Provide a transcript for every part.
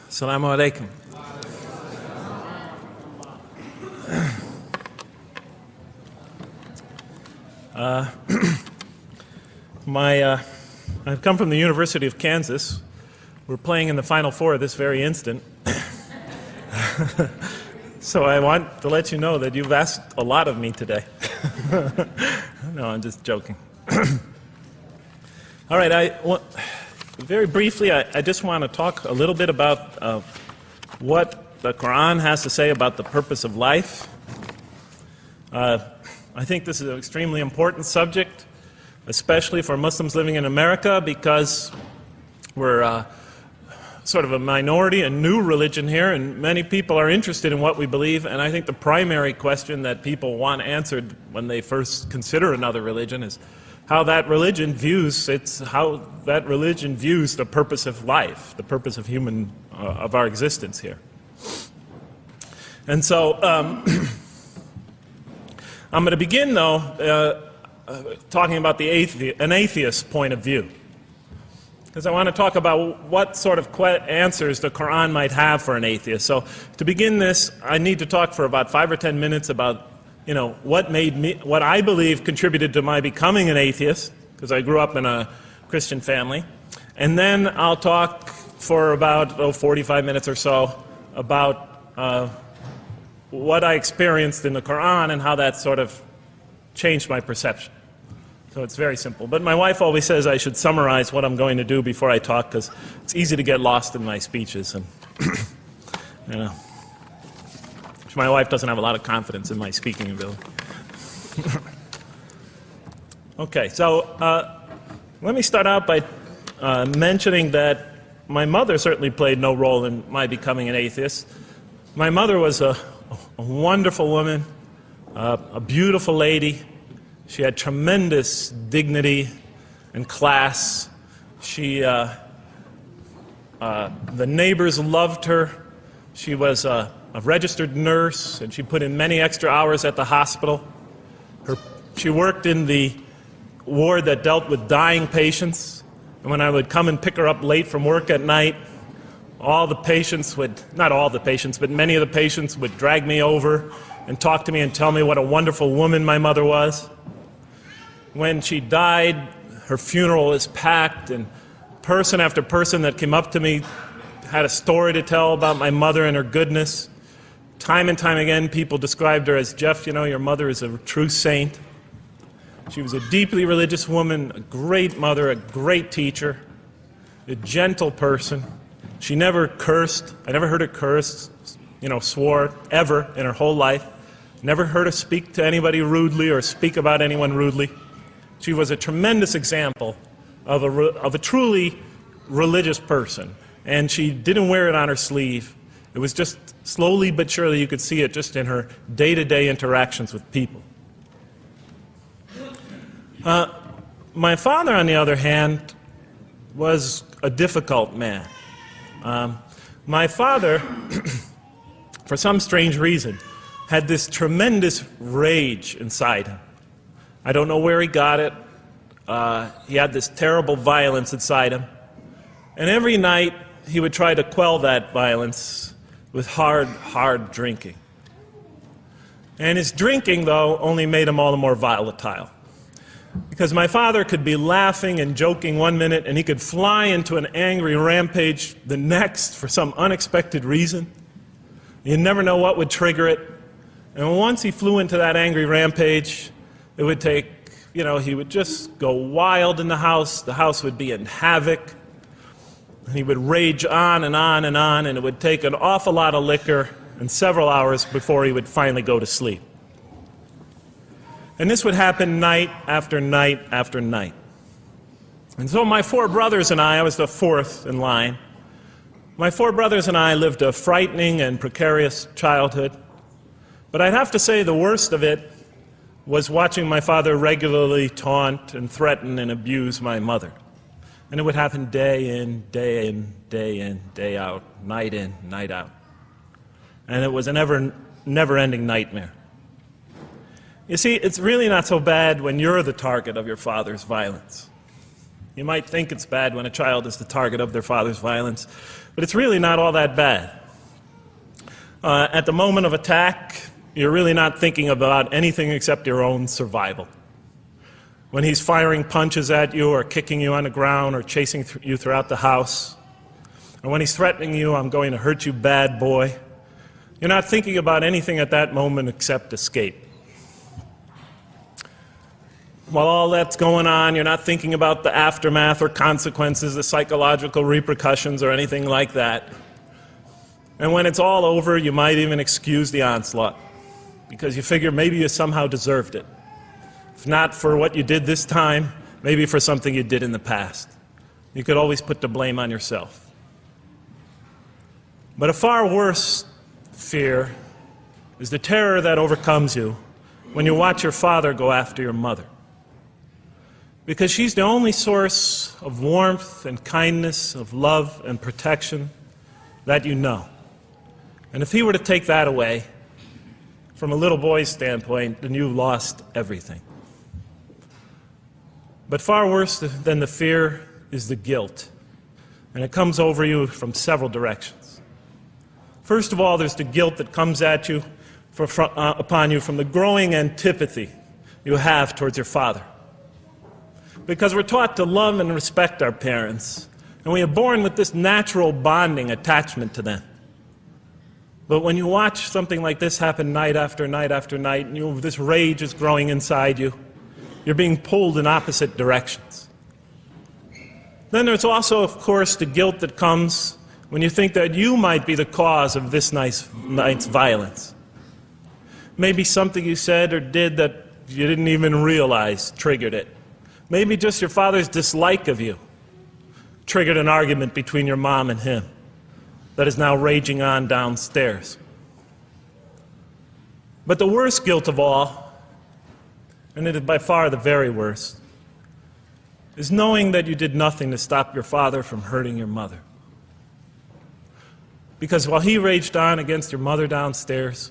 Assalamu alaikum. I've come from the University of Kansas. We're playing in the Final Four this very instant. So I want to let you know that you've asked a lot of me today. No, I'm just joking. All right, very briefly, I just want to talk a little bit about what the Quran has to say about the purpose of life. I think this is an extremely important subject, especially for Muslims living in America, because we're sort of a minority, a new religion here, and many people are interested in what we believe. And I think the primary question that people want answered when they first consider another religion is how that religion views the purpose of life, the purpose of of our existence here. And so I'm going to begin, though, talking about an atheist point of view, because I want to talk about what sort of answers the Quran might have for an atheist. So to begin this, I need to talk for about 5 or 10 minutes about what I believe contributed to my becoming an atheist, because I grew up in a Christian family. And then I'll talk for about 45 minutes or so about what I experienced in the Quran and how that sort of changed my perception. So it's very simple. But my wife always says I should summarize what I'm going to do before I talk, because it's easy to get lost in my speeches. And my wife doesn't have a lot of confidence in my speaking ability. Okay, so let me start out by mentioning that my mother certainly played no role in my becoming an atheist. My mother was a wonderful woman, a beautiful lady. She had tremendous dignity and class. The neighbors loved her. She was a registered nurse, and she put in many extra hours at the hospital. She worked in the ward that dealt with dying patients, and when I would come and pick her up late from work at night, not all the patients, but many of the patients would drag me over and talk to me and tell me what a wonderful woman my mother was. When she died, her funeral was packed, and person after person that came up to me had a story to tell about my mother and her goodness. Time and time again, people described her as, "Jeff, your mother is a true saint." She was a deeply religious woman, a great mother, a great teacher, a gentle person. She never cursed. I never heard her curse, swore, ever in her whole life. Never heard her speak to anybody rudely or speak about anyone rudely. She was a tremendous example of a truly religious person. And she didn't wear it on her sleeve. It was just slowly but surely you could see it just in her day-to-day interactions with people. My father, on the other hand, was a difficult man. My father, for some strange reason, had this tremendous rage inside him. I don't know where he got it. He had this terrible violence inside him. And every night, he would try to quell that violence with hard drinking. And his drinking, though, only made him all the more volatile. Because my father could be laughing and joking one minute, and he could fly into an angry rampage the next for some unexpected reason. You never know what would trigger it. And once he flew into that angry rampage, it would take, he would just go wild in the house would be in havoc, and he would rage on and on and on, and it would take an awful lot of liquor and several hours before he would finally go to sleep. And this would happen night after night after night. And so my 4 brothers and I was the 4th in line. My 4 brothers and I lived a frightening and precarious childhood. But I'd have to say the worst of it was watching my father regularly taunt and threaten and abuse my mother. And it would happen day in, day in, day in, day out, night in, night out. And it was a never-ending nightmare. You see, it's really not so bad when you're the target of your father's violence. You might think it's bad when a child is the target of their father's violence, but it's really not all that bad. At the moment of attack, you're really not thinking about anything except your own survival. When he's firing punches at you or kicking you on the ground or chasing you throughout the house, or when he's threatening you, "I'm going to hurt you, bad boy," you're not thinking about anything at that moment except escape. While all that's going on, you're not thinking about the aftermath or consequences, the psychological repercussions or anything like that. And when it's all over, you might even excuse the onslaught because you figure maybe you somehow deserved it. If not for what you did this time, maybe for something you did in the past. You could always put the blame on yourself. But a far worse fear is the terror that overcomes you when you watch your father go after your mother. Because she's the only source of warmth and kindness, of love and protection that you know. And if he were to take that away, from a little boy's standpoint, then you've lost everything. But far worse than the fear is the guilt. And it comes over you from several directions. First of all, there's the guilt that comes at you upon you from the growing antipathy you have towards your father. Because we're taught to love and respect our parents, and we are born with this natural bonding attachment to them. But when you watch something like this happen night after night after night, and this rage is growing inside you, you're being pulled in opposite directions. Then there's also, of course, the guilt that comes when you think that you might be the cause of this night's violence. Maybe something you said or did that you didn't even realize triggered it. Maybe just your father's dislike of you triggered an argument between your mom and him that is now raging on downstairs. But the worst guilt of all, and it is by far the very worst, is knowing that you did nothing to stop your father from hurting your mother. Because while he raged on against your mother downstairs,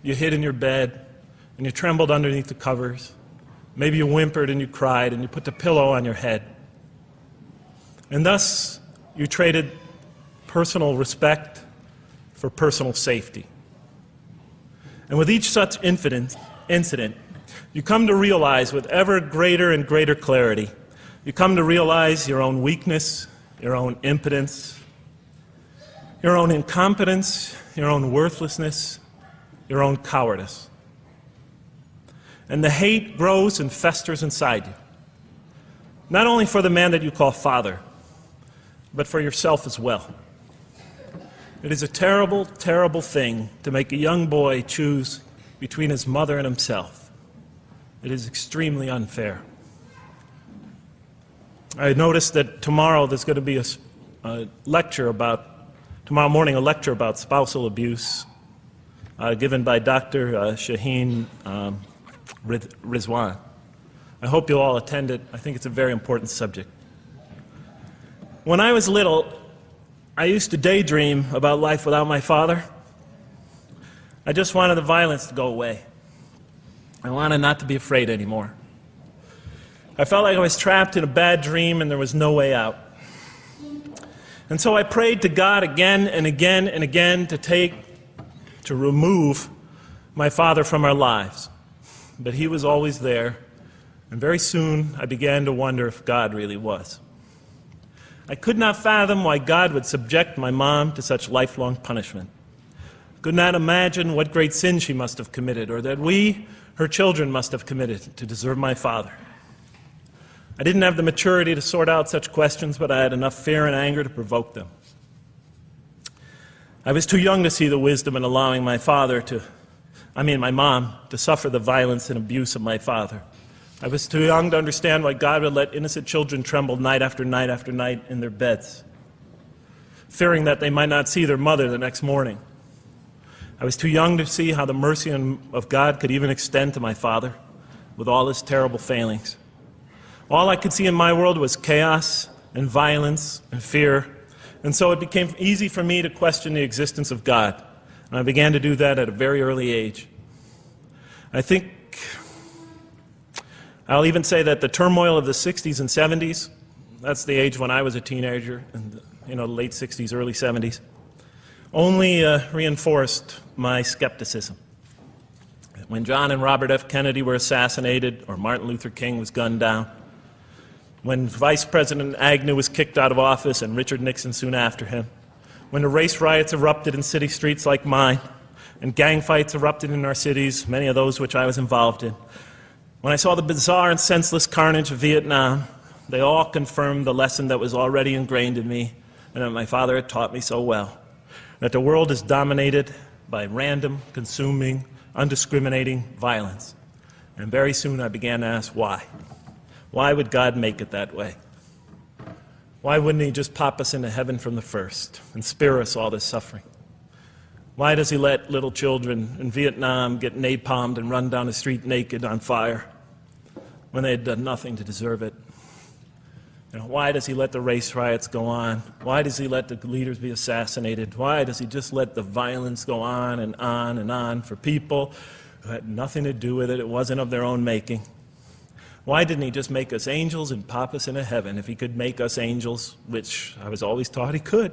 you hid in your bed and you trembled underneath the covers. Maybe you whimpered and you cried and you put the pillow on your head. And thus, you traded personal respect for personal safety. And with each such incident, you come to realize with ever greater and greater clarity, you come to realize your own weakness, your own impotence, your own incompetence, your own worthlessness, your own cowardice. And the hate grows and festers inside you, not only for the man that you call father, but for yourself as well. It is a terrible, terrible thing to make a young boy choose between his mother and himself. It is extremely unfair. I noticed that tomorrow there's going to be tomorrow morning a lecture about spousal abuse given by Dr. Shaheen Rizwan. I hope you'll all attend it. I think it's a very important subject. When I was little, I used to daydream about life without my father. I just wanted the violence to go away. I wanted not to be afraid anymore. I felt like I was trapped in a bad dream and there was no way out. And so I prayed to God again and again and again to remove my father from our lives. But he was always there, and very soon I began to wonder if God really was. I could not fathom why God would subject my mom to such lifelong punishment. I could not imagine what great sin she must have committed, or that we, her children, must have committed to deserve my father. I didn't have the maturity to sort out such questions, but I had enough fear and anger to provoke them. I was too young to see the wisdom in allowing my mom to suffer the violence and abuse of my father. I was too young to understand why God would let innocent children tremble night after night after night in their beds, fearing that they might not see their mother the next morning. I was too young to see how the mercy of God could even extend to my father with all his terrible failings. All I could see in my world was chaos and violence and fear, and so it became easy for me to question the existence of God. And I began to do that at a very early age. I think I'll even say that the turmoil of the 60s and 70s That's the age when I was a teenager in the late 60s, early 70s, only reinforced my skepticism. When John and Robert F. Kennedy were assassinated, or Martin Luther King was gunned down, when Vice President Agnew was kicked out of office and Richard Nixon soon after him, when the race riots erupted in city streets like mine, and gang fights erupted in our cities, many of those which I was involved in, when I saw the bizarre and senseless carnage of Vietnam, they all confirmed the lesson that was already ingrained in me and that my father had taught me so well, that the world is dominated by random, consuming, undiscriminating violence. And very soon I began to ask why. Why would God make it that way? Why wouldn't he just pop us into heaven from the first and spare us all this suffering? Why does he let little children in Vietnam get napalmed and run down the street naked on fire when they had done nothing to deserve it? Why does he let the race riots go on? Why does he let the leaders be assassinated? Why does he just let the violence go on and on and on for people who had nothing to do with it? It wasn't of their own making. Why didn't he just make us angels and pop us into heaven if he could make us angels, which I was always taught he could?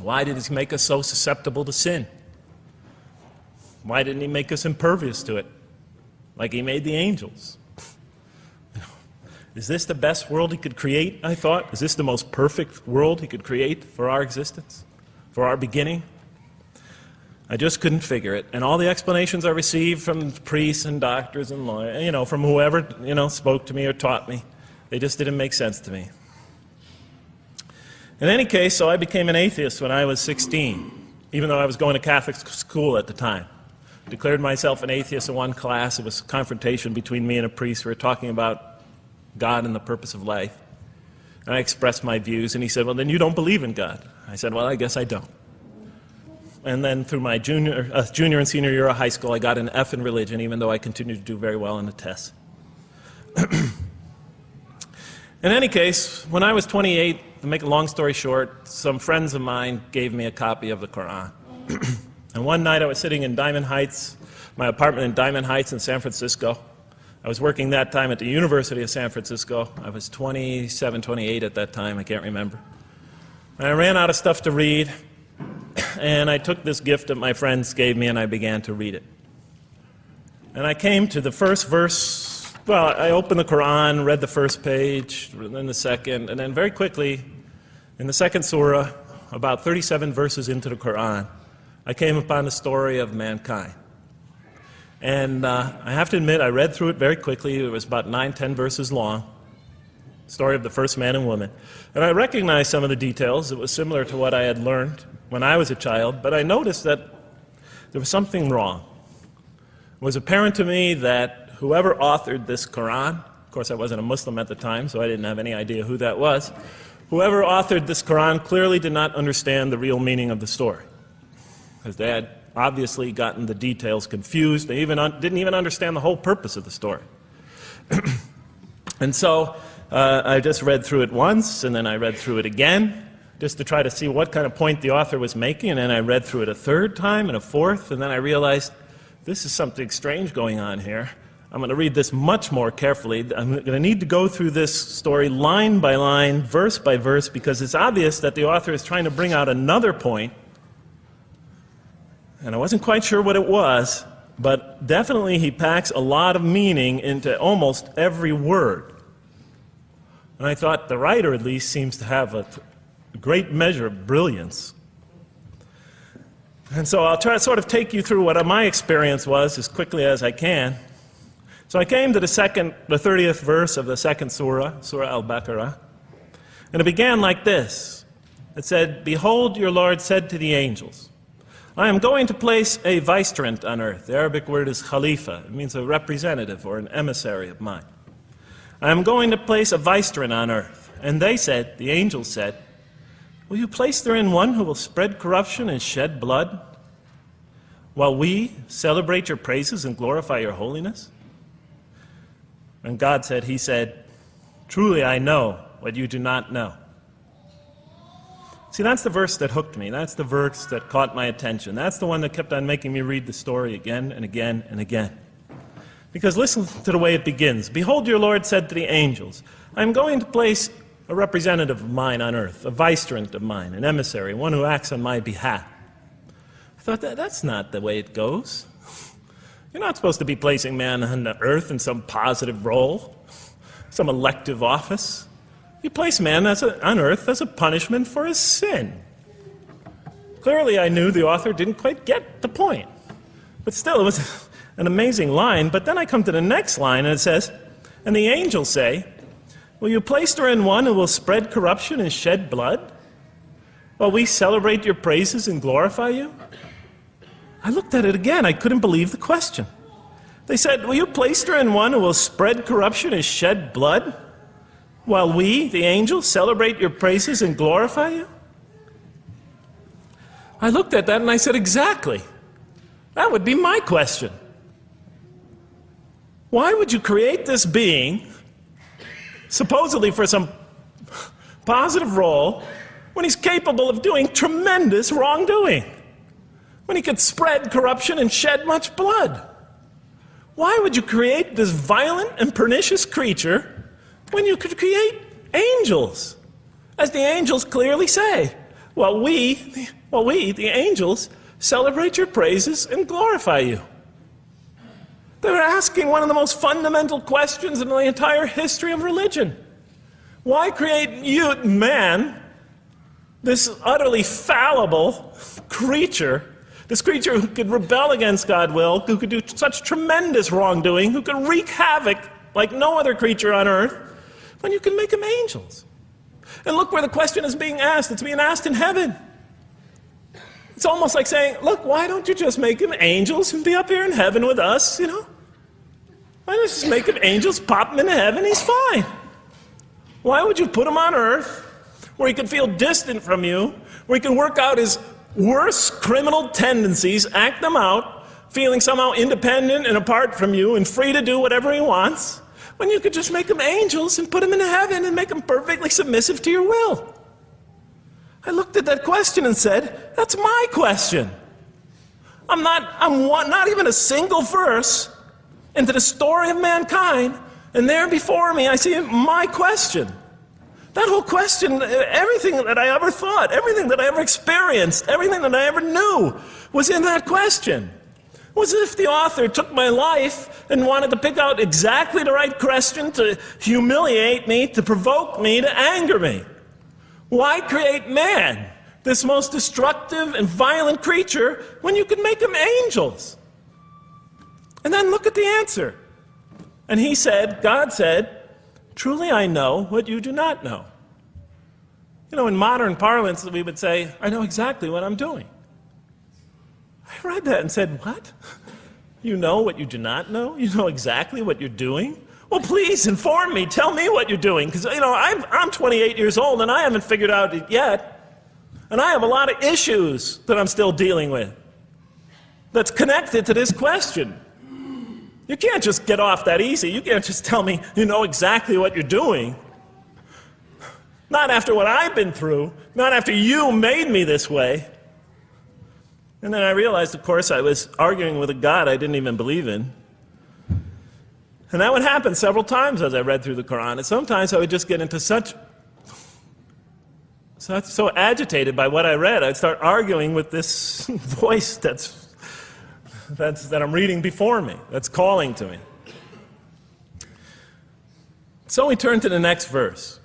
Why did he make us so susceptible to sin? Why didn't he make us impervious to it, like he made the angels? Is this the best world he could create, I thought? Is this the most perfect world he could create for our existence, for our beginning? I just couldn't figure it. And all the explanations I received from priests and doctors and lawyers, from whoever, spoke to me or taught me, they just didn't make sense to me. In any case, so I became an atheist when I was 16, even though I was going to Catholic school at the time. I declared myself an atheist in one class. It was a confrontation between me and a priest. We were talking about God and the purpose of life. And I expressed my views, and he said, well, then you don't believe in God. I said, well, I guess I don't. And then through my junior and senior year of high school, I got an F in religion, even though I continued to do very well in the tests. In any case, when I was 28, to make a long story short, some friends of mine gave me a copy of the Quran. And one night I was sitting in Diamond Heights, my apartment in Diamond Heights in San Francisco. I was working that time at the University of San Francisco. I was 27, 28 at that time, I can't remember. And I ran out of stuff to read, and I took this gift that my friends gave me and I began to read it. And I came to the first verse. Well, I opened the Quran, read the first page, then the second, and then very quickly, in the second surah, about 37 verses into the Quran, I came upon the story of mankind. And I have to admit, I read through it very quickly. It was about 9, 10 verses long, story of the first man and woman. And I recognized some of the details. It was similar to what I had learned when I was a child, but I noticed that there was something wrong. It was apparent to me that whoever authored this Quran, of course I wasn't a Muslim at the time, so I didn't have any idea who that was, whoever authored this Quran clearly did not understand the real meaning of the story, because they had obviously gotten the details confused. They didn't even understand the whole purpose of the story. And so I just read through it once, and then I read through it again, just to try to see what kind of point the author was making, and then I read through it a third time and a fourth, and then I realized this is something strange going on here. I'm going to read this much more carefully. I'm going to need to go through this story line by line, verse by verse, because it's obvious that the author is trying to bring out another point. And I wasn't quite sure what it was, but definitely he packs a lot of meaning into almost every word. And I thought the writer at least seems to have a great measure of brilliance. And so I'll try to sort of take you through what my experience was as quickly as I can. So I came to the 30th verse of the second surah, Surah Al-Baqarah, and it began like this. It said, "Behold, your Lord said to the angels, I am going to place a vicegerent on earth." The Arabic word is khalifa. It means a representative or an emissary of mine. "I am going to place a vicegerent on earth." And they said, the angels said, "Will you place therein one who will spread corruption and shed blood, while we celebrate your praises and glorify your holiness?" And God said, he said, "Truly I know what you do not know." See, that's the verse that hooked me. That's the verse that caught my attention. That's the one that kept on making me read the story again and again and again. Because listen to the way it begins. Behold, your Lord said to the angels, I am going to place a representative of mine on earth, a vicegerent of mine, an emissary, one who acts on my behalf. I thought, that's not the way it goes. You're not supposed to be placing man on the earth in some positive role, some elective office. You place man on earth as a punishment for his sin. Clearly, I knew the author didn't quite get the point. But still, it was an amazing line. But then I come to the next line, and it says, and the angels say, will you place her in one who will spread corruption and shed blood, while we celebrate your praises and glorify you? I looked at it again. I couldn't believe the question. They said, will you place her in one who will spread corruption and shed blood, while we, the angels, celebrate your praises and glorify you? I looked at that and I said, exactly. That would be my question. Why would you create this being, supposedly for some positive role, when he's capable of doing tremendous wrongdoing? When he could spread corruption and shed much blood? Why would you create this violent and pernicious creature when you could create angels? As the angels clearly say, well, we, the angels, celebrate your praises and glorify you. They were asking one of the most fundamental questions in the entire history of religion. Why create you, man, this utterly fallible creature, this creature who could rebel against God's will, who could do such tremendous wrongdoing, who could wreak havoc like no other creature on earth, when you can make them angels? And look where the question is being asked. It's being asked in heaven. It's almost like saying, look, why don't you just make them angels and be up here in heaven with us, you know? Why don't you just make them angels, pop them into heaven, he's fine. Why would you put him on earth where he could feel distant from you, where he can work out his worst criminal tendencies, act them out, feeling somehow independent and apart from you and free to do whatever he wants, when you could just make them angels and put them into heaven and make them perfectly submissive to your will? I looked at that question and said, that's my question. I'm not even a single verse into the story of mankind, and there before me I see my question. That whole question, everything that I ever thought, everything that I ever experienced, everything that I ever knew was in that question. It was as if the author took my life and wanted to pick out exactly the right question to humiliate me, to provoke me, to anger me. Why create man, this most destructive and violent creature, when you could make them angels? And then look at the answer. And he said, God said, truly I know what you do not know. You know, in modern parlance, we would say, I know exactly what I'm doing. I read that and said, what? You know what you do not know? You know exactly what you're doing? Well, please inform me. Tell me what you're doing. Because, you know, I'm 28 years old and I haven't figured out it yet. And I have a lot of issues that I'm still dealing with that's connected to this question. You can't just get off that easy. You can't just tell me you know exactly what you're doing. Not after what I've been through. Not after you made me this way. And then I realized, of course, I was arguing with a God I didn't even believe in. And that would happen several times as I read through the Quran. And sometimes I would just get into so agitated by what I read, I'd start arguing with this voice that I'm reading before me, that's calling to me. So we turn to the next verse.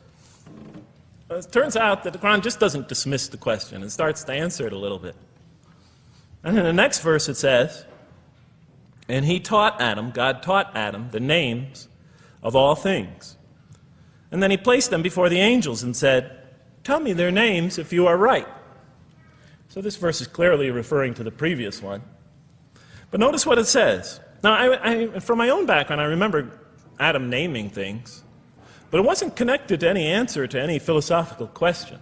It turns out that the Quran just doesn't dismiss the question. It starts to answer it a little bit. And in the next verse it says, and he taught Adam, God taught Adam, the names of all things. And then he placed them before the angels and said, tell me their names if you are right. So this verse is clearly referring to the previous one. But notice what it says. Now, from my own background, I remember Adam naming things, but it wasn't connected to any answer to any philosophical question.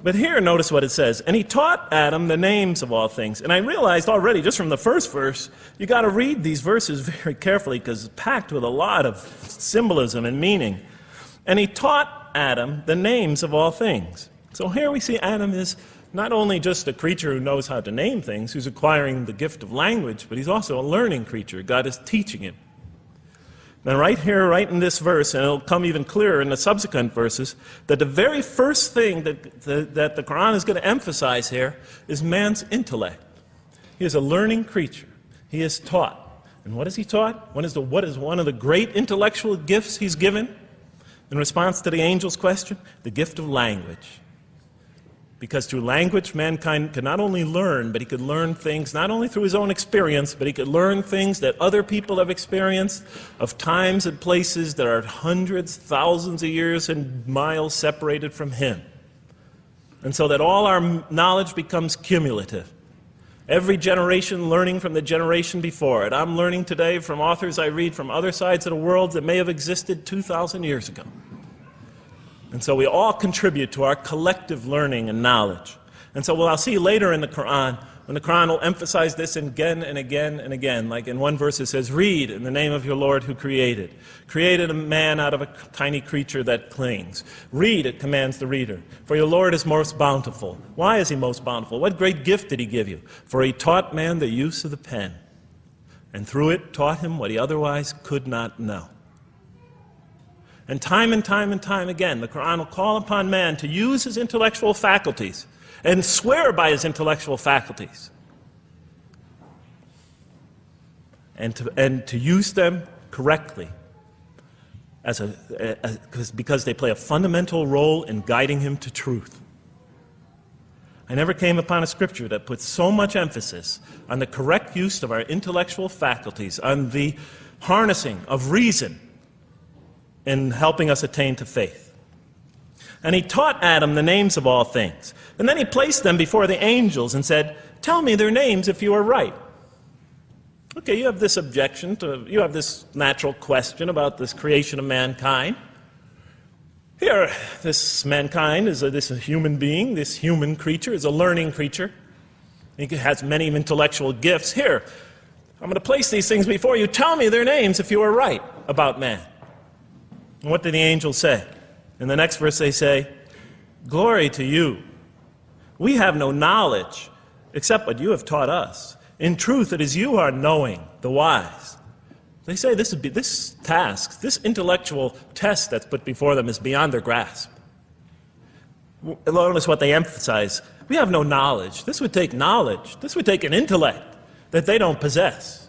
But here, notice what it says. And he taught Adam the names of all things. And I realized already, just from the first verse, you got to read these verses very carefully because it's packed with a lot of symbolism and meaning. And he taught Adam the names of all things. So here we see Adam is not only just a creature who knows how to name things, who's acquiring the gift of language, but he's also a learning creature. God is teaching him. Then right here, right in this verse, and it'll come even clearer in the subsequent verses, that the very first thing that the Quran is going to emphasize here is man's intellect. He is a learning creature. He is taught. And what is he taught? What is one of the great intellectual gifts he's given? In response to the angel's question, the gift of language. Because through language, mankind can not only learn, but he could learn things not only through his own experience, but he could learn things that other people have experienced of times and places that are hundreds, thousands of years and miles separated from him. And so that all our knowledge becomes cumulative. Every generation learning from the generation before it. I'm learning today from authors I read from other sides of the world that may have existed 2,000 years ago. And so we all contribute to our collective learning and knowledge. And so I'll see later in the Quran, when the Quran will emphasize this again and again and again. Like in one verse it says, read in the name of your Lord who created. Created a man out of a tiny creature that clings. Read, it commands the reader. For your Lord is most bountiful. Why is he most bountiful? What great gift did he give you? For he taught man the use of the pen. And through it taught him what he otherwise could not know. And time again, the Quran will call upon man to use his intellectual faculties and swear by his intellectual faculties and to use them correctly because they play a fundamental role in guiding him to truth. I never came upon a scripture that puts so much emphasis on the correct use of our intellectual faculties, on the harnessing of reason in helping us attain to faith. And he taught Adam the names of all things. And then he placed them before the angels and said, tell me their names if you are right. Okay, you have this objection, you have this natural question about this creation of mankind. Here, this mankind is this human being, this human creature is a learning creature. He has many intellectual gifts. Here, I'm going to place these things before you. Tell me their names if you are right about man. And what did the angels say? In the next verse they say, glory to you. We have no knowledge except what you have taught us. In truth, it is you who are knowing, the wise. They say this task, this intellectual test that's put before them is beyond their grasp. Notice what they emphasize. We have no knowledge. This would take knowledge. This would take an intellect that they don't possess.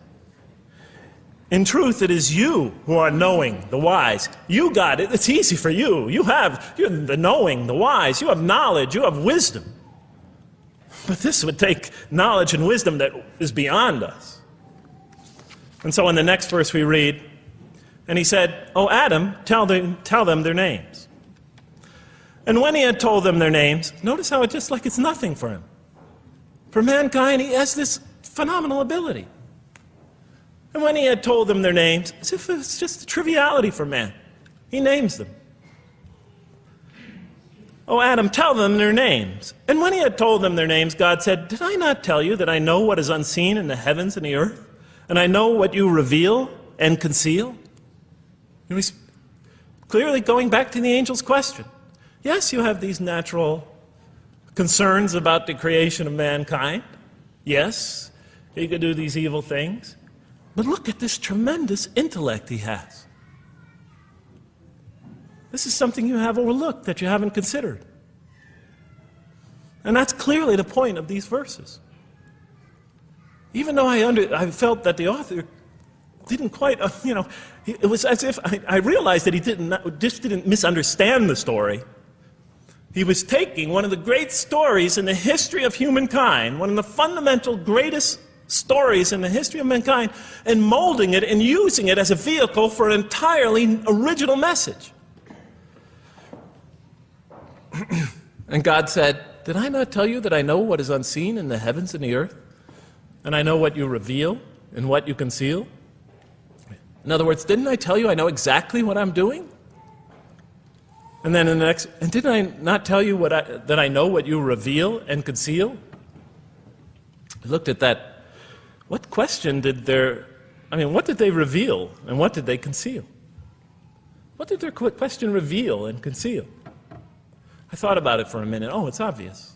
In truth, it is you who are knowing, the wise. You got it. It's easy for you. You're the knowing, the wise. You have knowledge. You have wisdom. But this would take knowledge and wisdom that is beyond us. And so in the next verse we read, and he said, "O Adam, tell them their names." And when he had told them their names, notice how it's just like it's nothing for him. For mankind, he has this phenomenal ability. And when he had told them their names, as if it's just a triviality for man, he names them. "O Adam, tell them their names." And when he had told them their names, God said, "Did I not tell you that I know what is unseen in the heavens and the earth? And I know what you reveal and conceal?" And he's clearly going back to the angel's question. Yes, you have these natural concerns about the creation of mankind. Yes, he could do these evil things. But look at this tremendous intellect he has. This is something you have overlooked, that you haven't considered. And that's clearly the point of these verses. Even though I felt that the author didn't quite, it was as if I realized that he didn't misunderstand the story. He was taking one of the great stories in the history of humankind, one of the fundamental greatest stories in the history of mankind, and molding it and using it as a vehicle for an entirely original message. And God said, "Did I not tell you that I know what is unseen in the heavens and the earth? And I know what you reveal and what you conceal?" In other words, didn't I tell you I know exactly what I'm doing? And then in the next, and didn't I not tell you that I know what you reveal and conceal? I looked at that. What did they reveal and what did they conceal? What did their question reveal and conceal? I thought about it for a minute. Oh, it's obvious.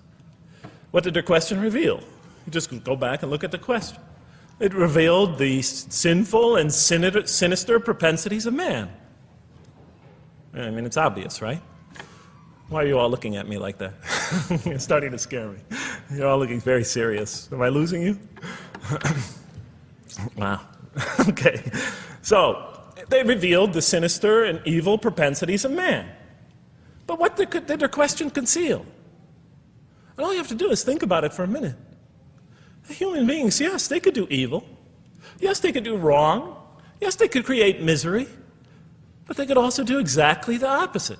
What did their question reveal? You just go back and look at the question. It revealed the sinful and sinister propensities of man. I mean, it's obvious, right? Why are you all looking at me like that? You're starting to scare me. You're all looking very serious. Am I losing you? Wow. Okay. So, they revealed the sinister and evil propensities of man. But what did their question conceal? And all you have to do is think about it for a minute. Human beings, yes, they could do evil. Yes, they could do wrong. Yes, they could create misery. But they could also do exactly the opposite.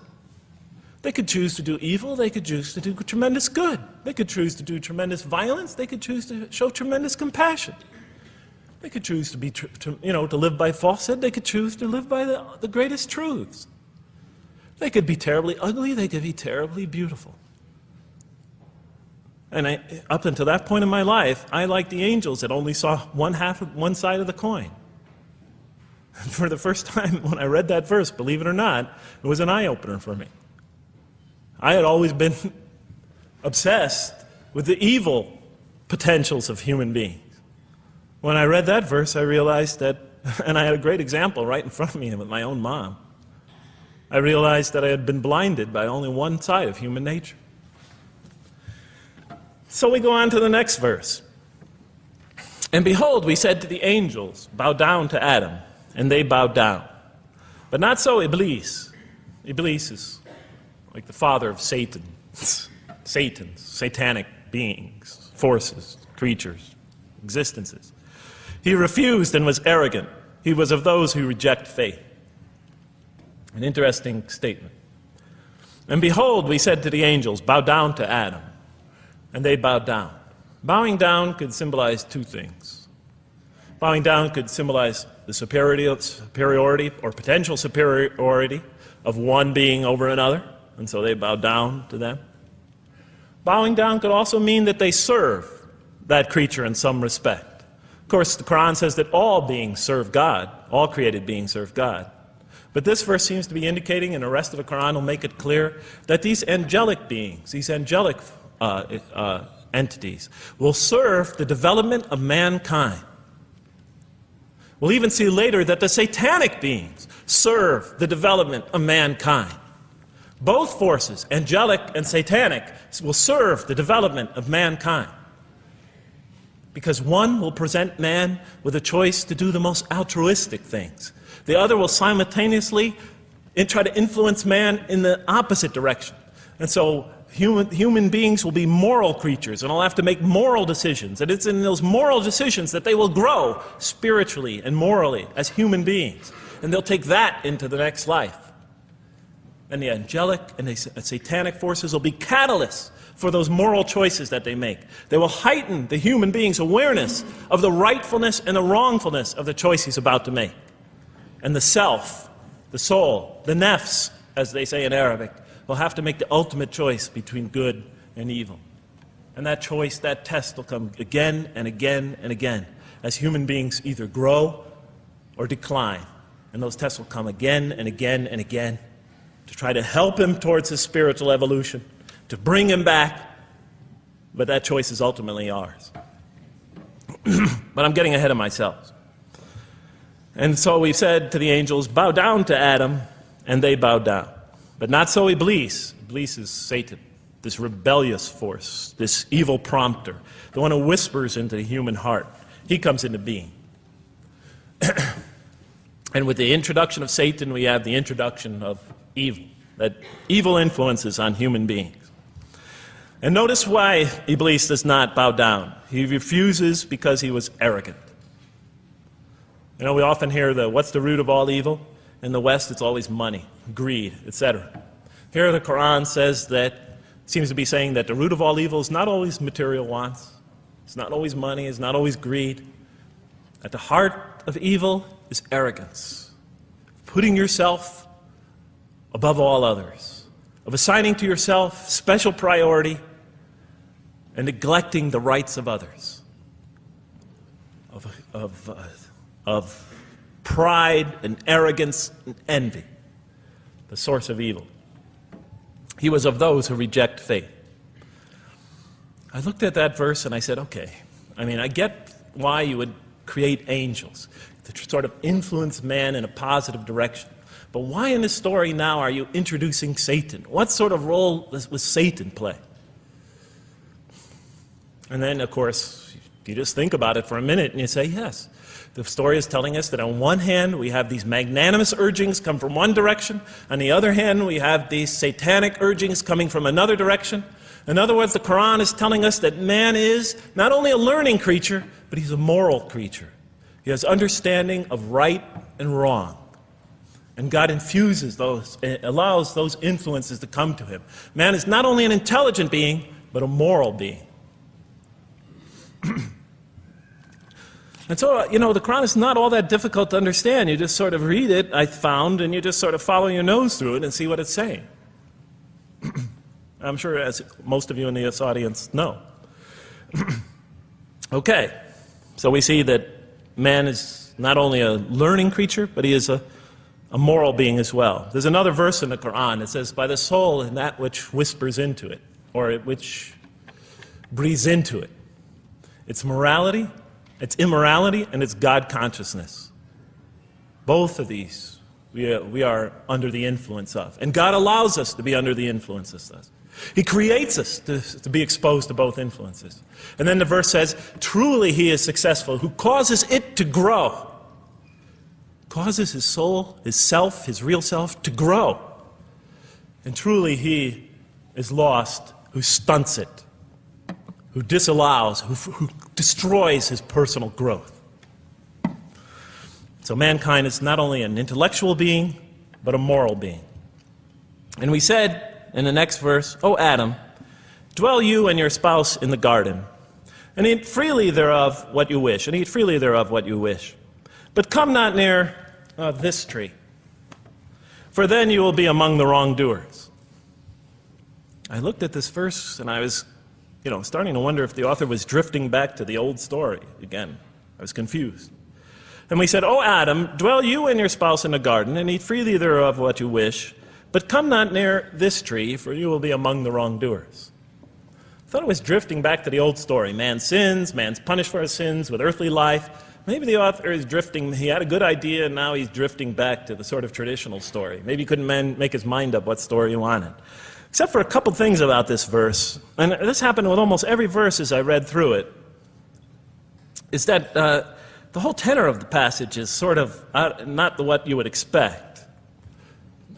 They could choose to do evil. They could choose to do tremendous good. They could choose to do tremendous violence. They could choose to show tremendous compassion. They could choose to be, to live by falsehood. They could choose to live by the greatest truths. They could be terribly ugly. They could be terribly beautiful. And up until that point in my life, I, like the angels, that only saw one side of the coin. And for the first time, when I read that verse, believe it or not, it was an eye-opener for me. I had always been obsessed with the evil potentials of human beings. When I read that verse, I realized that, and I had a great example right in front of me with my own mom, I realized that I had been blinded by only one side of human nature. So we go on to the next verse. And behold, we said to the angels, bow down to Adam, and they bowed down. But not so Iblis. Iblis is like the father of Satan. Satans, satanic beings, forces, creatures, existences. He refused and was arrogant. He was of those who reject faith. An interesting statement. And behold, we said to the angels, bow down to Adam. And they bowed down. Bowing down could symbolize two things. Bowing down could symbolize the superiority or potential superiority of one being over another, and so they bowed down to them. Bowing down could also mean that they serve that creature in some respect. Of course, the Quran says that all beings serve God, all created beings serve God. But this verse seems to be indicating, and the rest of the Quran will make it clear, that these angelic beings, these angelic entities, will serve the development of mankind. We'll even see later that the satanic beings serve the development of mankind. Both forces, angelic and satanic, will serve the development of mankind. Because one will present man with a choice to do the most altruistic things. The other will simultaneously try to influence man in the opposite direction. And so human beings will be moral creatures, and will have to make moral decisions. And it's in those moral decisions that they will grow spiritually and morally as human beings. And they'll take that into the next life. And the angelic and the satanic forces will be catalysts for those moral choices that they make. They will heighten the human being's awareness of the rightfulness and the wrongfulness of the choice he's about to make. And the self, the soul, the nafs, as they say in Arabic, will have to make the ultimate choice between good and evil. And that choice, that test will come again and again and again as human beings either grow or decline. And those tests will come again and again and again to try to help him towards his spiritual evolution, to bring him back, but that choice is ultimately ours. But I'm getting ahead of myself. And so we said to the angels, bow down to Adam, and they bowed down. But not so Iblis. Iblis is Satan, this rebellious force, this evil prompter, the one who whispers into the human heart. He comes into being. And with the introduction of Satan, we have the introduction of evil, that evil influences on human beings. And notice why Iblis does not bow down. He refuses because he was arrogant. You know, we often hear what's the root of all evil? In the West, it's always money, greed, etc. Here the Quran says that, seems to be saying that the root of all evil is not always material wants. It's not always money, it's not always greed. At the heart of evil is arrogance. Putting yourself above all others. Of assigning to yourself special priority and neglecting the rights of others. Of pride and arrogance and envy, the source of evil. He was of those who reject faith. I looked at that verse and I said, okay, I mean, I get why you would create angels, to sort of influence man in a positive direction. But why in this story now are you introducing Satan? What sort of role was Satan play? And then, of course, you just think about it for a minute and you say, yes. The story is telling us that on one hand, we have these magnanimous urgings come from one direction. On the other hand, we have these satanic urgings coming from another direction. In other words, the Quran is telling us that man is not only a learning creature, but he's a moral creature. He has understanding of right and wrong. And God infuses those, allows those influences to come to him. Man is not only an intelligent being, but a moral being. And so, the Quran is not all that difficult to understand. You just sort of read it, I found, and you just sort of follow your nose through it and see what it's saying. I'm sure, as most of you in this audience know. Okay, so we see that man is not only a learning creature, but he is a moral being as well. There's another verse in the Quran that says, by the soul and that which whispers into it, or which breathes into it. It's morality, it's immorality, and it's God consciousness. Both of these we are under the influence of. And God allows us to be under the influences of. He creates us to be exposed to both influences. And then the verse says, truly he is successful, who causes it to grow. Causes his soul, his self, his real self to grow. And truly he is lost, who stunts it, who disallows, who destroys his personal growth. So mankind is not only an intellectual being, but a moral being. And we said in the next verse, O Adam, dwell you and your spouse in the garden, and eat freely thereof what you wish, and eat freely thereof what you wish. But come not near this tree, for then you will be among the wrongdoers. I looked at this verse and I was starting to wonder if the author was drifting back to the old story again. I was confused. And we said, O Adam, dwell you and your spouse in the garden, and eat freely thereof what you wish, but come not near this tree, for you will be among the wrongdoers. I thought it was drifting back to the old story. Man sins, man's punished for his sins with earthly life. Maybe the author is drifting, he had a good idea, and now he's drifting back to the sort of traditional story. Maybe he couldn't make his mind up what story he wanted. Except for a couple things about this verse, and this happened with almost every verse as I read through it, is that the whole tenor of the passage is sort of not what you would expect.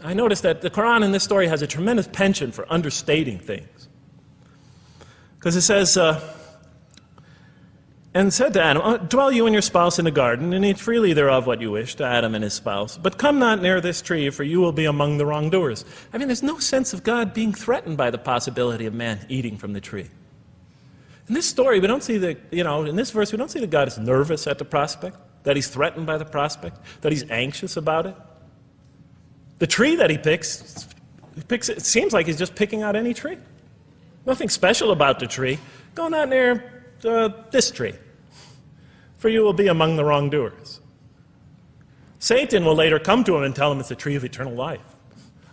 I noticed that the Quran in this story has a tremendous penchant for understating things. Because it says, and said to Adam, dwell you and your spouse in the garden, and eat freely thereof what you wish, to Adam and his spouse. But come not near this tree, for you will be among the wrongdoers. I mean, there's no sense of God being threatened by the possibility of man eating from the tree. In this story, we don't see in this verse, we don't see that God is nervous at the prospect, that he's threatened by the prospect, that he's anxious about it. The tree that he picks, it seems like he's just picking out any tree. Nothing special about the tree. Go not near this tree, for you will be among the wrongdoers. Satan will later come to him and tell him it's a tree of eternal life,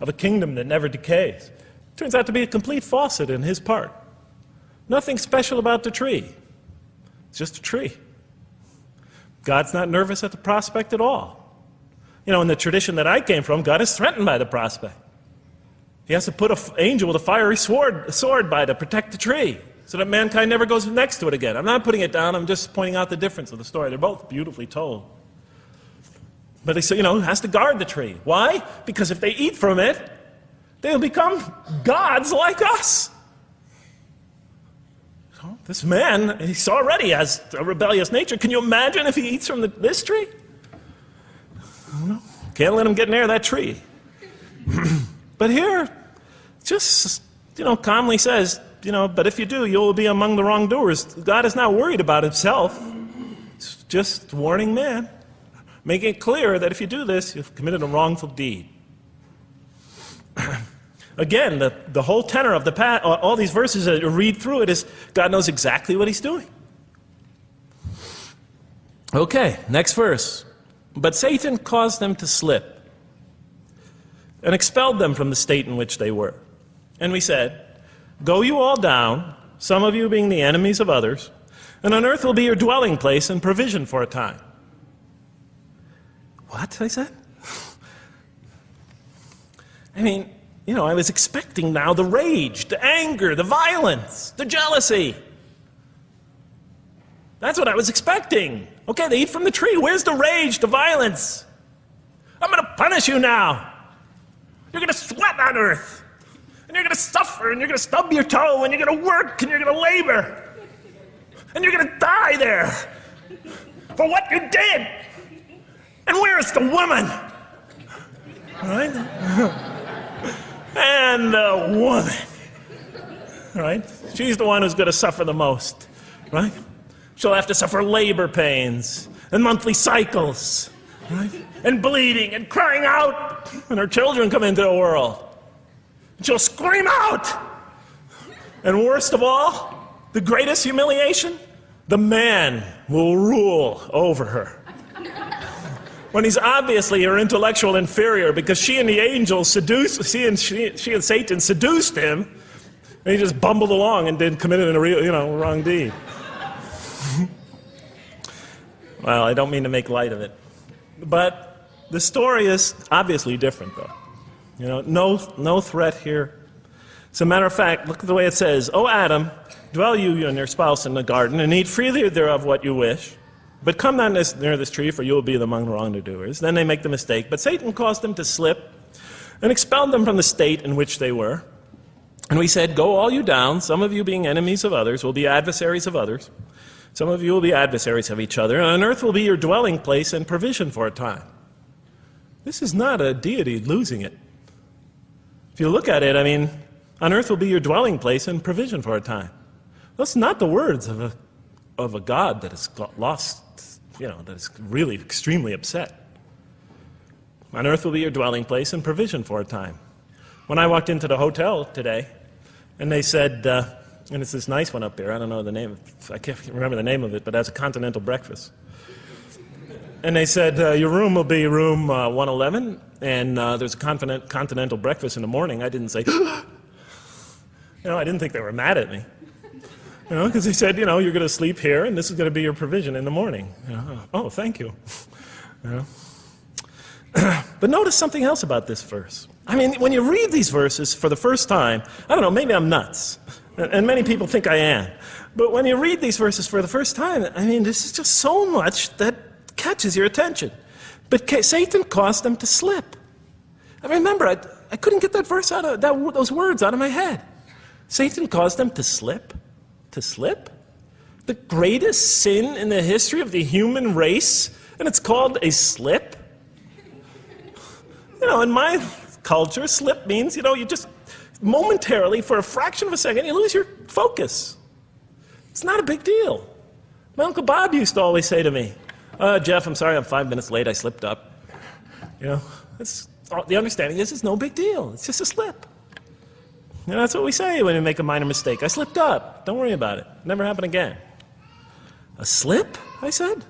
of a kingdom that never decays. Turns out to be a complete falsehood in his part. Nothing special about the tree. It's just a tree. God's not nervous at the prospect at all. In the tradition that I came from, God is threatened by the prospect. He has to put an angel with a fiery sword by to protect the tree, so that mankind never goes next to it again. I'm not putting it down, I'm just pointing out the difference of the story. They're both beautifully told. But he has to guard the tree. Why? Because if they eat from it, they'll become gods like us. So this man, he already has a rebellious nature. Can you imagine if he eats from this tree? Can't let him get near that tree. But here, just, calmly says, but if you do, you will be among the wrongdoers. God is not worried about himself. He's just warning man, making it clear that if you do this, you've committed a wrongful deed. Again, the whole tenor of all these verses, as you read through it, is God knows exactly what he's doing. Okay, next verse. But Satan caused them to slip and expelled them from the state in which they were. And we said, go you all down, some of you being the enemies of others, And on earth will be your dwelling place and provision for a time. What? I said. I mean, I was expecting now the rage, the anger, the violence, the jealousy. That's what I was expecting. Okay, they eat from the tree. Where's the rage, the violence? I'm going to punish you now. You're going to sweat on earth. And you're going to suffer, and you're going to stub your toe, and you're going to work, and you're going to labor. And you're going to die there for what you did. And where's the woman? Right? And the woman. Right? She's the one who's going to suffer the most. Right? She'll have to suffer labor pains and monthly cycles. Right? And bleeding and crying out when her children come into the world. And she'll scream out. And worst of all, the greatest humiliation, the man will rule over her. When he's obviously her intellectual inferior because she and the angels she and Satan seduced him, and he just bumbled along and committed a real, wrong deed. Well, I don't mean to make light of it. But the story is obviously different, though. No threat here. As a matter of fact, look at the way it says, "O Adam, dwell you and your spouse in the garden, and eat freely thereof what you wish. But come not near this tree, for you will be among the wrongdoers." Then they make the mistake. But Satan caused them to slip and expelled them from the state in which they were. And we said, "Go all you down, some of you being enemies of others, will be adversaries of others. Some of you will be adversaries of each other, and on earth will be your dwelling place and provision for a time." This is not a deity losing it. If you look at it, on earth will be your dwelling place and provision for a time. That's not the words of a God that is lost, that is really extremely upset. On earth will be your dwelling place and provision for a time. When I walked into the hotel today, and they said, and it's this nice one up here, I don't know the name, I can't remember the name of it, but it has a continental breakfast. And they said, your room will be room 111, and there's a continental breakfast in the morning. I didn't say, I didn't think they were mad at me. Because they said, you're going to sleep here, and this is going to be your provision in the morning. Oh, thank you. But notice something else about this verse. When you read these verses for the first time, I don't know, maybe I'm nuts. And many people think I am. But when you read these verses for the first time, this is just so much that catches your attention. But Satan caused them to slip. Remember, I couldn't get that verse out of those words out of my head. Satan caused them to slip. To slip? The greatest sin in the history of the human race, and it's called a slip? In my culture, slip means, you just momentarily, for a fraction of a second, you lose your focus. It's not a big deal. My Uncle Bob used to always say to me, "Jeff, I'm sorry I'm 5 minutes late, I slipped up." The understanding is it's no big deal. It's just a slip. That's what we say when we make a minor mistake. I slipped up. Don't worry about it. Never happen again. A slip, I said?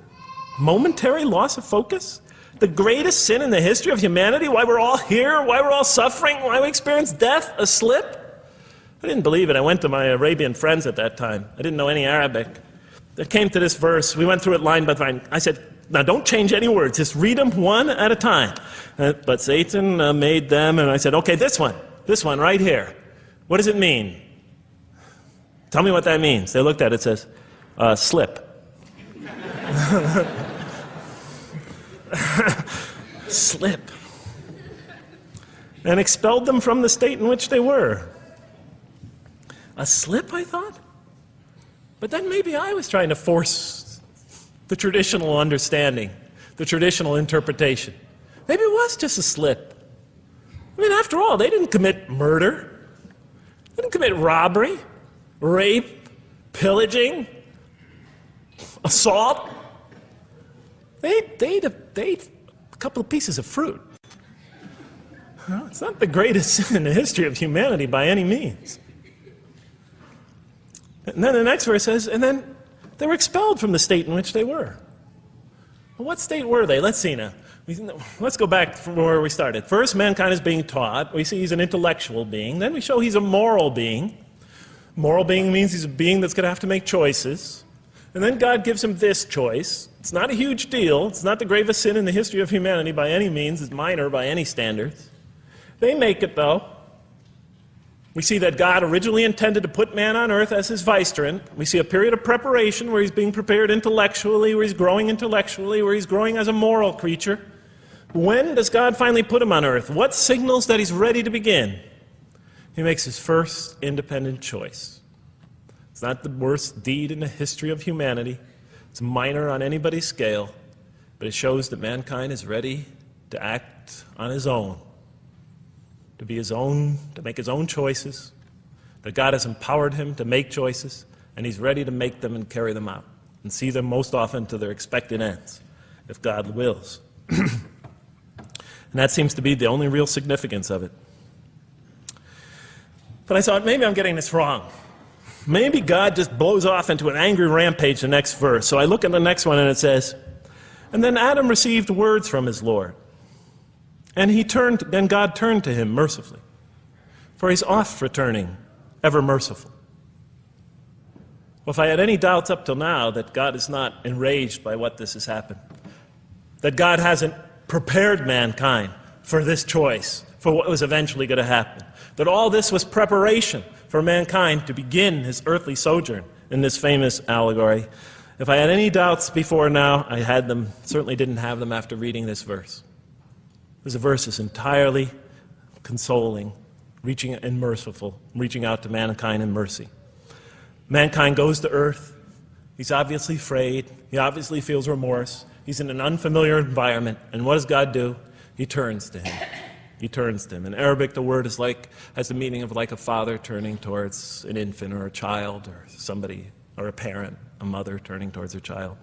Momentary loss of focus? The greatest sin in the history of humanity? Why we're all here? Why we're all suffering? Why we experience death? A slip? I didn't believe it. I went to my Arabian friends at that time. I didn't know any Arabic. They came to this verse. We went through it line by line. I said, now don't change any words. Just read them one at a time. But Satan made them, and I said, okay, this one right here. What does it mean? Tell me what that means. They looked at it. It says, slip. Slip. And expelled them from the state in which they were. A slip, I thought? But then maybe I was trying to force the traditional understanding, the traditional interpretation. Maybe it was just a slip. After all, they didn't commit murder. They didn't commit robbery, rape, pillaging, assault. They ate a couple of pieces of fruit. It's not the greatest sin in the history of humanity by any means. And then the next verse says, and then they were expelled from the state in which they were. Well, what state were they? Let's see now. Let's go back from where we started. First, mankind is being taught. We see he's an intellectual being. Then we show he's a moral being. Moral being means he's a being that's going to have to make choices. And then God gives him this choice. It's not a huge deal. It's not the gravest sin in the history of humanity by any means. It's minor by any standards. They make it, though. We see that God originally intended to put man on earth as his vicegerent. We see a period of preparation where he's being prepared intellectually, where he's growing as a moral creature. When does God finally put him on earth? What signals that he's ready to begin? He makes his first independent choice. It's not the worst deed in the history of humanity. It's minor on anybody's scale, but it shows that mankind is ready to act on his own, to be his own, to make his own choices, that God has empowered him to make choices, and he's ready to make them and carry them out, and see them most often to their expected ends, if God wills. And that seems to be the only real significance of it. But I thought, maybe I'm getting this wrong. Maybe God just blows off into an angry rampage the next verse. So I look at the next one and it says, and then Adam received words from his Lord. And then God turned to him mercifully. For he's oft returning, ever merciful. Well, if I had any doubts up till now that God is not enraged by what this has happened, that God hasn't prepared mankind for this choice, for what was eventually going to happen, that all this was preparation for mankind to begin his earthly sojourn in this famous allegory. If I had any doubts before now, I had them, certainly didn't have them after reading this verse. This verse is entirely consoling, reaching and merciful, reaching out to mankind in mercy. Mankind goes to earth. He's obviously afraid. He obviously feels remorse. He's in an unfamiliar environment. And what does God do? He turns to him. He turns to him. In Arabic, the word has the meaning of like a father turning towards an infant or a child or somebody, or a parent, a mother turning towards her child.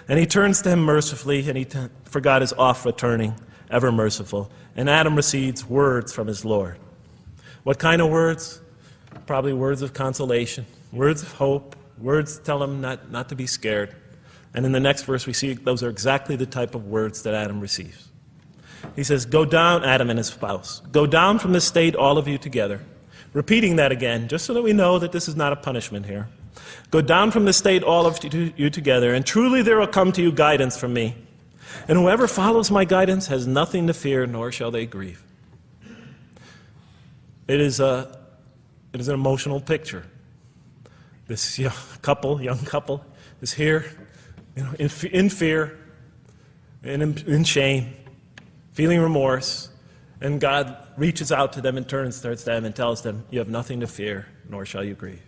And he turns to him mercifully, and for God is oft returning, ever merciful. And Adam receives words from his Lord. What kind of words? Probably words of consolation, words of hope, words tell him not to be scared. And in the next verse, we see those are exactly the type of words that Adam receives. He says, go down, Adam and his spouse. Go down from this state, all of you together. Repeating that again, just so that we know that this is not a punishment here. Go down from this state, all of you together, and truly there will come to you guidance from me. And whoever follows my guidance has nothing to fear, nor shall they grieve. It is an emotional picture. This young couple is here, in fear and in shame, feeling remorse, and God reaches out to them and turns towards them and tells them, you have nothing to fear, nor shall you grieve.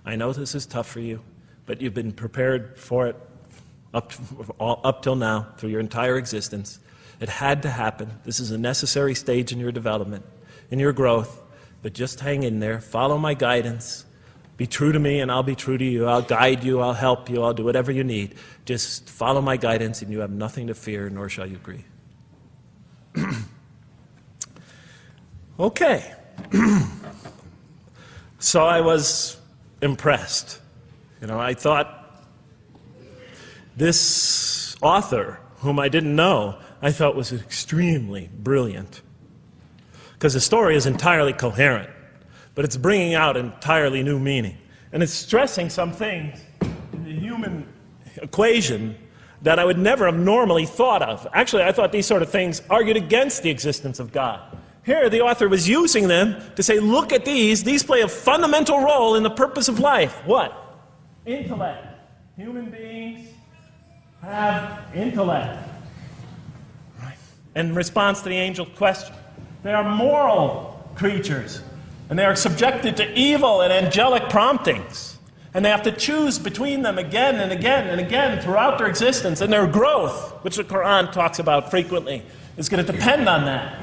I know this is tough for you, but you've been prepared for it up till now, through your entire existence. It had to happen. This is a necessary stage in your development, in your growth, but just hang in there, follow my guidance, be true to me and I'll be true to you, I'll guide you, I'll help you, I'll do whatever you need. Just follow my guidance and you have nothing to fear, nor shall you grieve. Okay. So I was impressed. I thought this author, whom I didn't know, I thought was extremely brilliant. Because the story is entirely coherent, but it's bringing out entirely new meaning. And it's stressing some things in the human equation that I would never have normally thought of. Actually, I thought these sort of things argued against the existence of God. Here, the author was using them to say, look at these. These play a fundamental role in the purpose of life. What? Intellect. Human beings have intellect. Right. In response to the angel's question, they are moral creatures, and they are subjected to evil and angelic promptings. And they have to choose between them again and again and again throughout their existence. And their growth, which the Quran talks about frequently, is going to depend on that.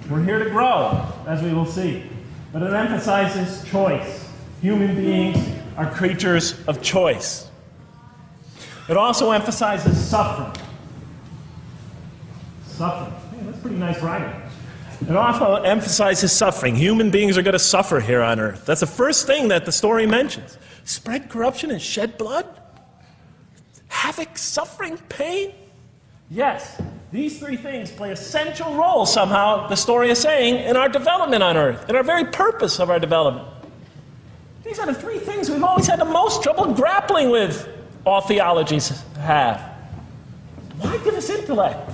We're here to grow, as we will see. But it emphasizes choice. Human beings are creatures of choice. It also emphasizes suffering. Suffering. Hey, that's pretty nice writing. It also emphasizes suffering. Human beings are going to suffer here on earth. That's the first thing that the story mentions. Spread corruption and shed blood? Havoc, suffering, pain? Yes, these three things play a central role somehow, the story is saying, in our development on earth, in our very purpose of our development. Do These are the three things we've always had the most trouble grappling with. All theologies have. Why give us intellect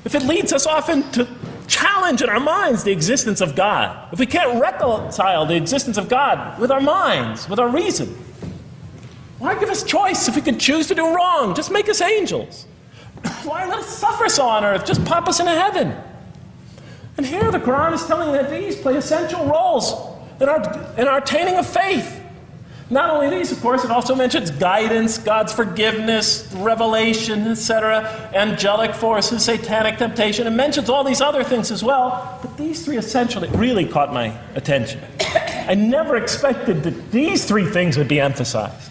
if it leads us often to challenge in our minds the existence of God? If we can't reconcile the existence of God with our minds, with our reason, why give us choice if we could choose to do wrong? Just make us angels. Why let us suffer so on earth? Just pop us into heaven. And here the Quran is telling that these play essential roles in our attaining of faith. Not only these, of course, it also mentions guidance, God's forgiveness, revelation, etc., angelic forces, satanic temptation. It mentions all these other things as well. But these three essentially really caught my attention. I never expected that these three things would be emphasized.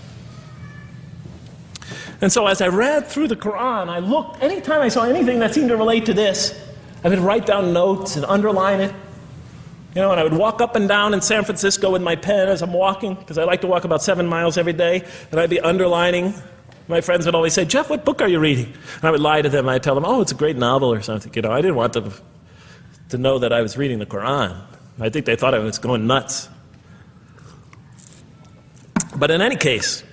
And so as I read through the Quran, I looked, anytime I saw anything that seemed to relate to this, I would write down notes and underline it. And I would walk up and down in San Francisco with my pen as I'm walking, because I like to walk about 7 miles every day, and I'd be underlining. My friends would always say, "Jeff, what book are you reading?" And I would lie to them. I'd tell them, "Oh, it's a great novel or something." I didn't want them to know that I was reading the Quran. I think they thought I was going nuts. But in any case,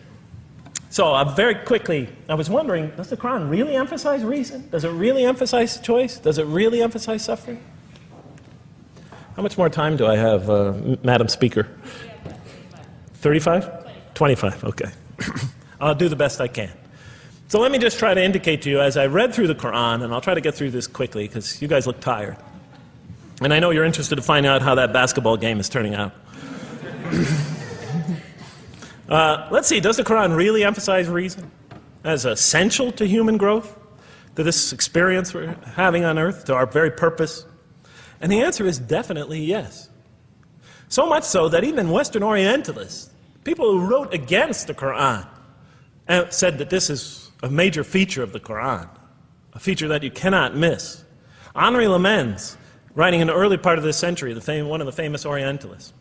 so very quickly, I was wondering, does the Quran really emphasize reason? Does it really emphasize choice? Does it really emphasize suffering? How much more time do I have, Madam Speaker? 35? 25, okay. I'll do the best I can. So let me just try to indicate to you, as I read through the Quran, and I'll try to get through this quickly, because you guys look tired. And I know you're interested to find out how that basketball game is turning out. Let's see, does the Quran really emphasize reason as essential to human growth, to this experience we're having on earth, to our very purpose? And the answer is definitely yes. So much so that even Western Orientalists, people who wrote against the Quran, said that this is a major feature of the Quran, a feature that you cannot miss. Henri Lamens, writing in the early part of this century, one of the famous Orientalists,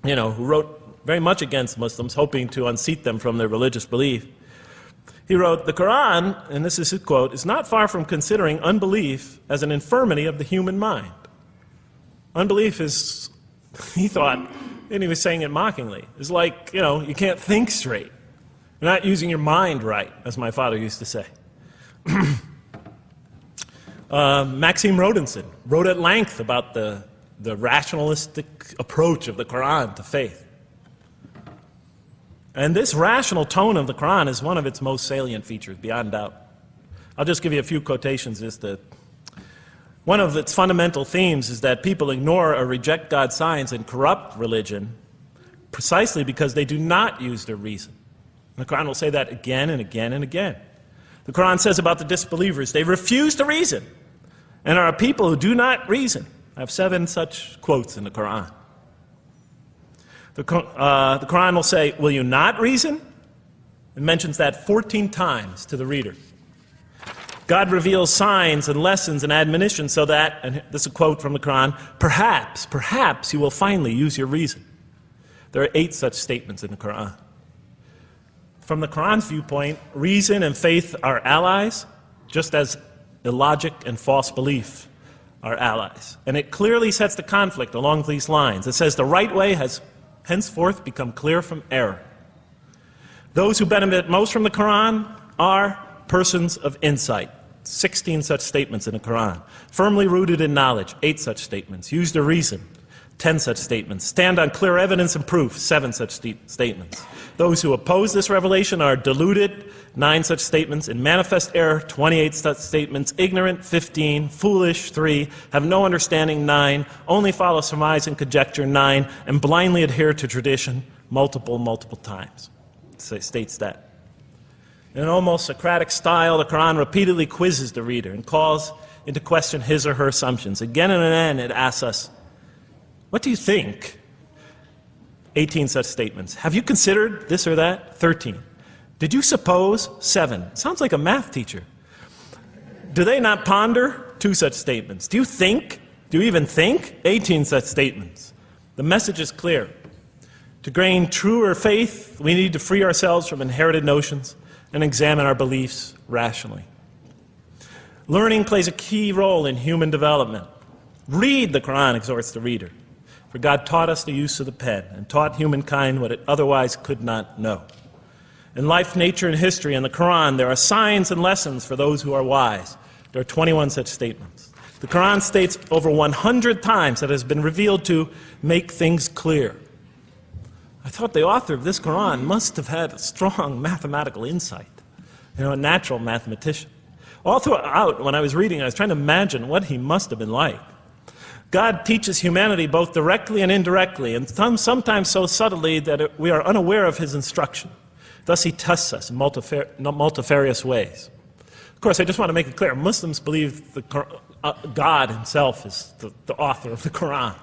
who wrote very much against Muslims, hoping to unseat them from their religious belief. He wrote, "The Quran," and this is his quote, "is not far from considering unbelief as an infirmity of the human mind." Unbelief is, he thought, and he was saying it mockingly, is like, you can't think straight. You're not using your mind right, as my father used to say. Maxime Rodinson wrote at length about the rationalistic approach of the Quran to faith. And this rational tone of the Quran is one of its most salient features, beyond doubt. I'll just give you a few quotations. One of its fundamental themes is that people ignore or reject God's signs and corrupt religion precisely because they do not use their reason. And the Quran will say that again and again and again. The Quran says about the disbelievers, they refuse to reason and are a people who do not reason. I have 7 such quotes in the Quran. The Quran will say, "Will you not reason?" It mentions that 14 times to the reader. God reveals signs and lessons and admonitions so that, and this is a quote from the Quran, perhaps you will finally use your reason. There are 8 such statements in the Quran. From the Quran's viewpoint, reason and faith are allies, just as illogic and false belief are allies. And it clearly sets the conflict along these lines. It says the right way has henceforth become clear from error. Those who benefit most from the Quran are persons of insight. 16 such statements in the Quran. Firmly rooted in knowledge, 8 such statements. Use their reason, 10 such statements. Stand on clear evidence and proof, 7 such statements. Those who oppose this revelation are deluded, 9 such statements. In manifest error, 28 such statements. Ignorant, 15. Foolish, 3. Have no understanding, 9. Only follow surmise and conjecture, 9. And blindly adhere to tradition, multiple times. It states that. In an almost Socratic style, the Quran repeatedly quizzes the reader and calls into question his or her assumptions. Again and again, it asks us, what do you think? 18 such statements. Have you considered this or that? 13. Did you suppose? 7. Sounds like a math teacher. Do they not ponder? 2 such statements. Do you think? Do you even think? 18 such statements. The message is clear. To gain truer faith, we need to free ourselves from inherited notions and examine our beliefs rationally. Learning plays a key role in human development. Read the Quran, exhorts the reader. For God taught us the use of the pen and taught humankind what it otherwise could not know. In life, nature, and history, in the Quran, there are signs and lessons for those who are wise. There are 21 such statements. The Quran states over 100 times that it has been revealed to make things clear. I thought the author of this Quran must have had a strong mathematical insight, a natural mathematician. All throughout, when I was reading, I was trying to imagine what he must have been like. God teaches humanity both directly and indirectly, and sometimes so subtly that we are unaware of his instruction. Thus, he tests us in multifarious ways. Of course, I just want to make it clear, Muslims believe God himself is the author of the Quran.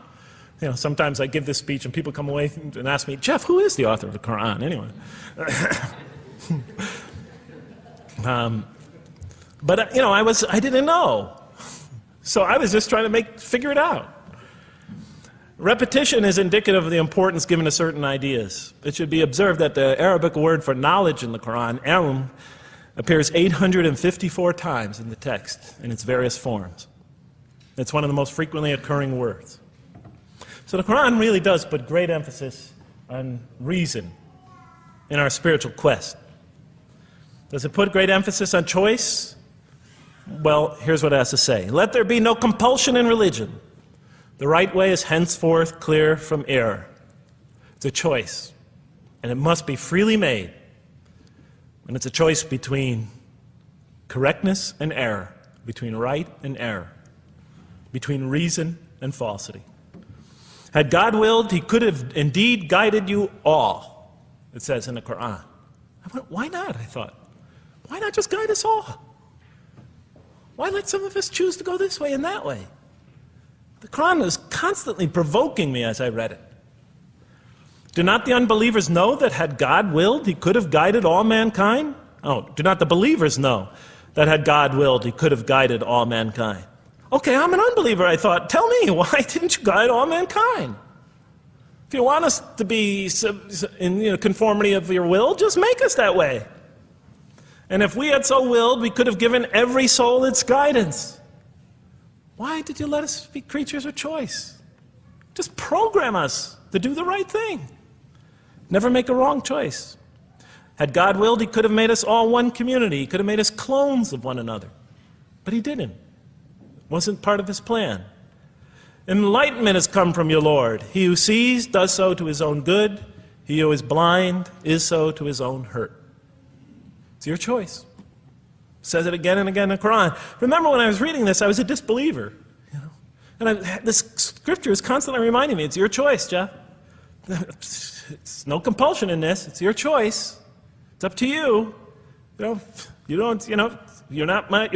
Sometimes I give this speech and people come away and ask me, Jeff, who is the author of the Quran anyway? But I didn't know. So I was just trying to figure it out. Repetition is indicative of the importance given to certain ideas. It should be observed that the Arabic word for knowledge in the Quran, ilm, appears 854 times in the text in its various forms. It's one of the most frequently occurring words. So the Quran really does put great emphasis on reason in our spiritual quest. Does it put great emphasis on choice? Well, here's what it has to say. Let there be no compulsion in religion. The right way is henceforth clear from error. It's a choice, and it must be freely made. And it's a choice between correctness and error, between right and error, between reason and falsity. Had God willed, he could have indeed guided you all, it says in the Quran. I went, why not, I thought. Why not just guide us all? Why let some of us choose to go this way and that way? The Quran was constantly provoking me as I read it. Do not the unbelievers know that had God willed, he could have guided all mankind? Oh, do not the believers know that had God willed, he could have guided all mankind? Okay, I'm an unbeliever, I thought. Tell me, why didn't you guide all mankind? If you want us to be in conformity of your will, just make us that way. And if we had so willed, we could have given every soul its guidance. Why did you let us be creatures of choice? Just program us to do the right thing. Never make a wrong choice. Had God willed, he could have made us all one community. He could have made us clones of one another. But he didn't. It wasn't part of his plan. Enlightenment has come from your Lord. He who sees does so to his own good. He who is blind is so to his own hurt. It's your choice. It says it again and again in the Quran. Remember when I was reading this, I was a disbeliever. And this scripture is constantly reminding me, it's your choice, Jeff. It's no compulsion in this. It's your choice. It's up to you. You're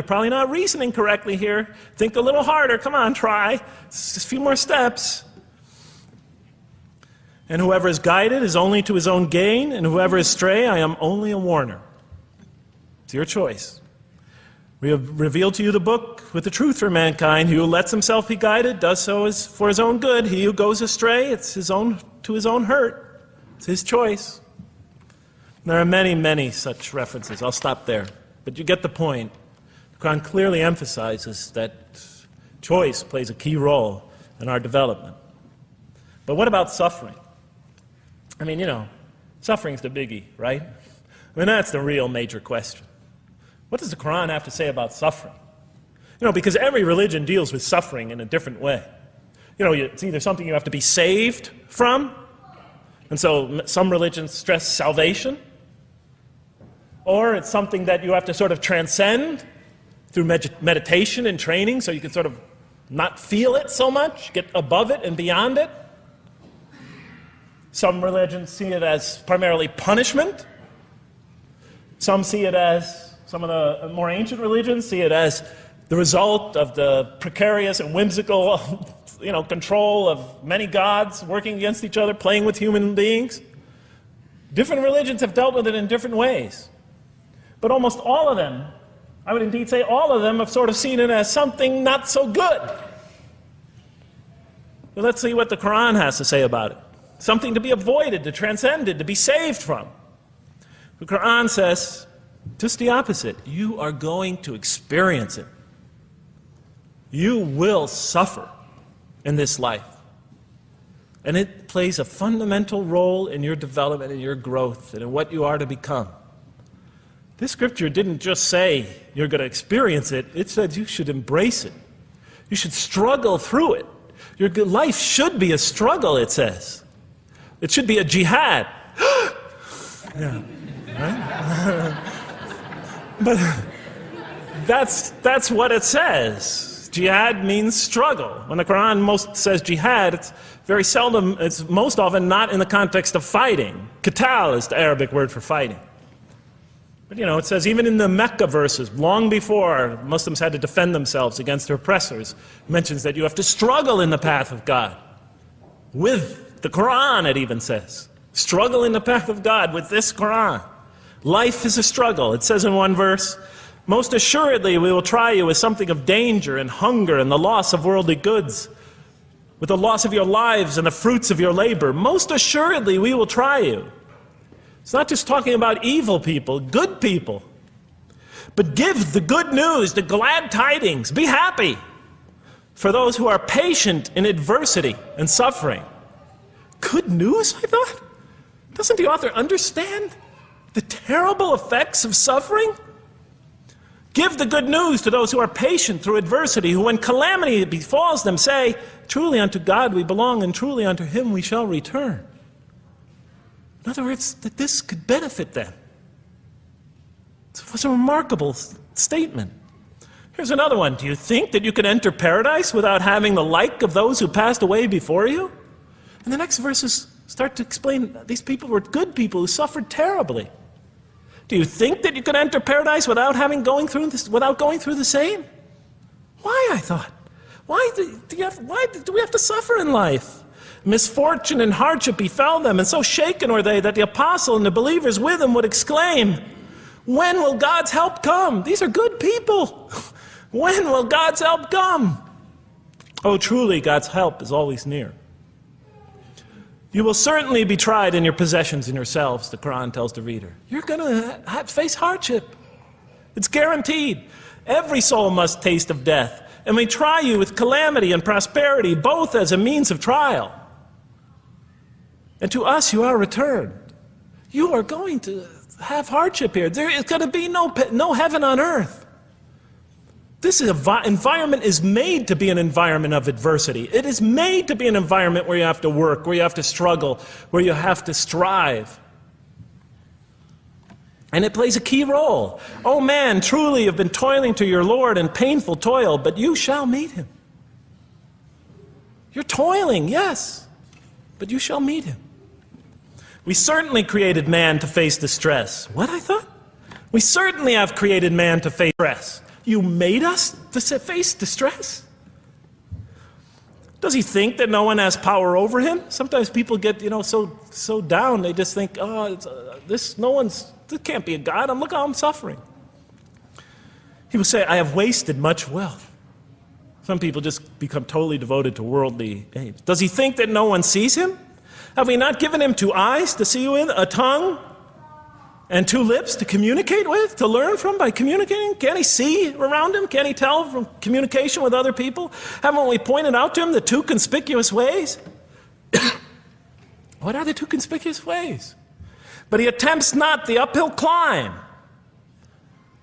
probably not reasoning correctly here. Think a little harder. Come on, try. It's just a few more steps. And whoever is guided is only to his own gain, and whoever is stray, I am only a warner. It's your choice. We have revealed to you the book with the truth for mankind. He who lets himself be guided does so as for his own good. He who goes astray, it's to his own hurt. It's his choice. There are many, many such references. I'll stop there. But you get the point. The Quran clearly emphasizes that choice plays a key role in our development. But what about suffering? Suffering's the biggie, right? That's the real major question. What does the Quran have to say about suffering? Because every religion deals with suffering in a different way. It's either something you have to be saved from, and so some religions stress salvation, or it's something that you have to sort of transcend through meditation and training so you can sort of not feel it so much, get above it and beyond it. Some religions see it as primarily punishment. Some of the more ancient religions see it as the result of the precarious and whimsical, control of many gods working against each other, playing with human beings. Different religions have dealt with it in different ways. But almost all of them, I would indeed say all of them, have sort of seen it as something not so good. So let's see what the Quran has to say about it. Something to be avoided, to transcended, to be saved from. The Quran says just the opposite. You are going to experience it. You will suffer in this life. And it plays a fundamental role in your development and your growth and in what you are to become. This scripture didn't just say you're going to experience it. It said you should embrace it. You should struggle through it. Your life should be a struggle, it says. It should be a jihad. Yeah, right? But that's what it says. Jihad means struggle. When the Quran most says jihad, it's very seldom, it's most often not in the context of fighting. Qital is the Arabic word for fighting. But it says even in the Mecca verses, long before Muslims had to defend themselves against their oppressors, it mentions that you have to struggle in the path of God. With the Quran, it even says. Struggle in the path of God with this Quran. Life is a struggle. It says in one verse, most assuredly we will try you with something of danger and hunger and the loss of worldly goods, with the loss of your lives and the fruits of your labor. Most assuredly we will try you. It's not just talking about evil people, good people. But give the good news, the glad tidings. Be happy for those who are patient in adversity and suffering. Good news, I thought? Doesn't the author understand the terrible effects of suffering? Give the good news to those who are patient through adversity, who when calamity befalls them say, truly unto God we belong and truly unto him we shall return. In other words, that this could benefit them. It was a remarkable statement. Here's another one. Do you think that you can enter paradise without having the like of those who passed away before you? And the next verses start to explain these people were good people who suffered terribly. Do you think that you can enter paradise without going through the same? Why, I thought? Why do we have to suffer in life? Misfortune and hardship befell them, and so shaken were they that the apostle and the believers with him would exclaim, when will God's help come? These are good people. When will God's help come? Oh, truly, God's help is always near. You will certainly be tried in your possessions and yourselves, the Quran tells the reader. You're going to face hardship. It's guaranteed. Every soul must taste of death, and we try you with calamity and prosperity, both as a means of trial. And to us you are returned. You are going to have hardship here. There is going to be no heaven on earth. This environment is made to be an environment of adversity. It is made to be an environment where you have to work, where you have to struggle, where you have to strive. And it plays a key role. Oh man, truly you've been toiling to your Lord in painful toil, but you shall meet him. You're toiling, yes, but you shall meet him. We certainly created man to face distress. What, I thought? We certainly have created man to face stress. You made us to face distress? Does he think that no one has power over him? Sometimes people get, so down, they just think, this can't be a God, look how I'm suffering. He will say, I have wasted much wealth. Some people just become totally devoted to worldly aims. Does he think that no one sees him? Have we not given him 2 eyes to see with, a tongue, and 2 lips to communicate with, to learn from by communicating? Can't he see around him? Can't he tell from communication with other people? Haven't we pointed out to him the 2 conspicuous ways? What are the 2 conspicuous ways? But he attempts not the uphill climb.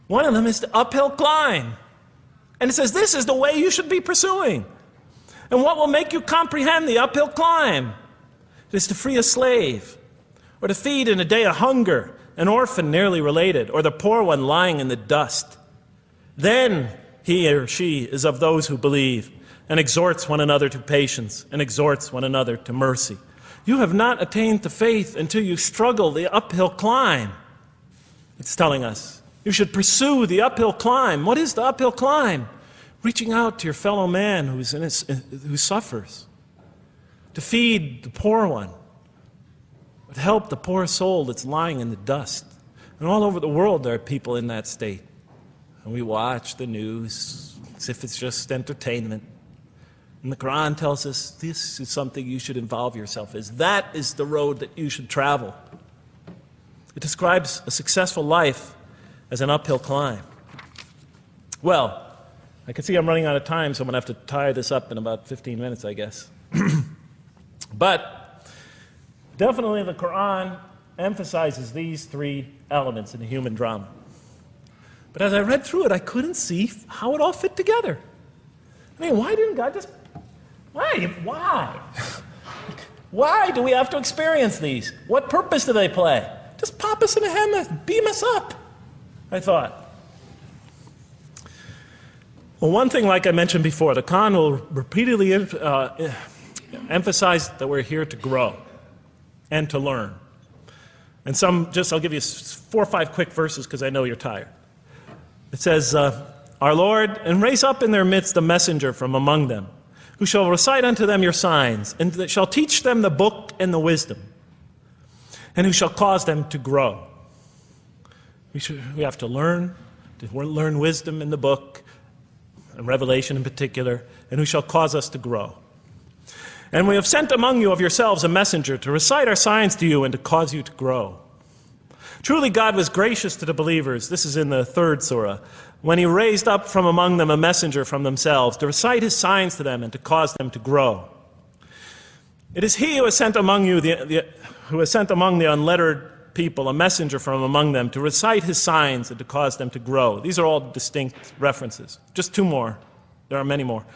One of them is the uphill climb. And it says this is the way you should be pursuing. And what will make you comprehend the uphill climb? It is to free a slave, or to feed in a day of hunger an orphan nearly related, or the poor one lying in the dust. Then he or she is of those who believe, and exhorts one another to patience, and exhorts one another to mercy. You have not attained to faith until you struggle the uphill climb. It's telling us. You should pursue the uphill climb. What is the uphill climb? Reaching out to your fellow man who suffers. To feed the poor one. To help the poor soul that's lying in the dust. And all over the world there are people in that state. And we watch the news as if it's just entertainment. And the Quran tells us this is something you should involve yourself in. That is the road that you should travel. It describes a successful life as an uphill climb. Well, I can see I'm running out of time, so I'm going to have to tie this up in about 15 minutes, I guess. But definitely the Quran emphasizes these three elements in the human drama. But as I read through it, I couldn't see how it all fit together. I mean, why didn't God just... Why? Why do we have to experience these? What purpose do they play? Just pop us in a helmet, beam us up, I thought. Well, one thing, like I mentioned before, the Quran will repeatedly emphasize that we're here to grow and to learn. And I'll give you 4 or 5 quick verses because I know you're tired. It says, Our Lord, and raise up in their midst a messenger from among them, who shall recite unto them your signs, and that shall teach them the book and the wisdom, and who shall cause them to grow. We have to learn wisdom in the book, and Revelation in particular, and who shall cause us to grow. And we have sent among you of yourselves a messenger to recite our signs to you and to cause you to grow. Truly God was gracious to the believers, this is in the 3rd surah, when he raised up from among them a messenger from themselves to recite his signs to them and to cause them to grow. It is he who has sent among you who has sent among the unlettered people a messenger from among them to recite his signs and to cause them to grow. These are all distinct references. Just 2 more. There are many more.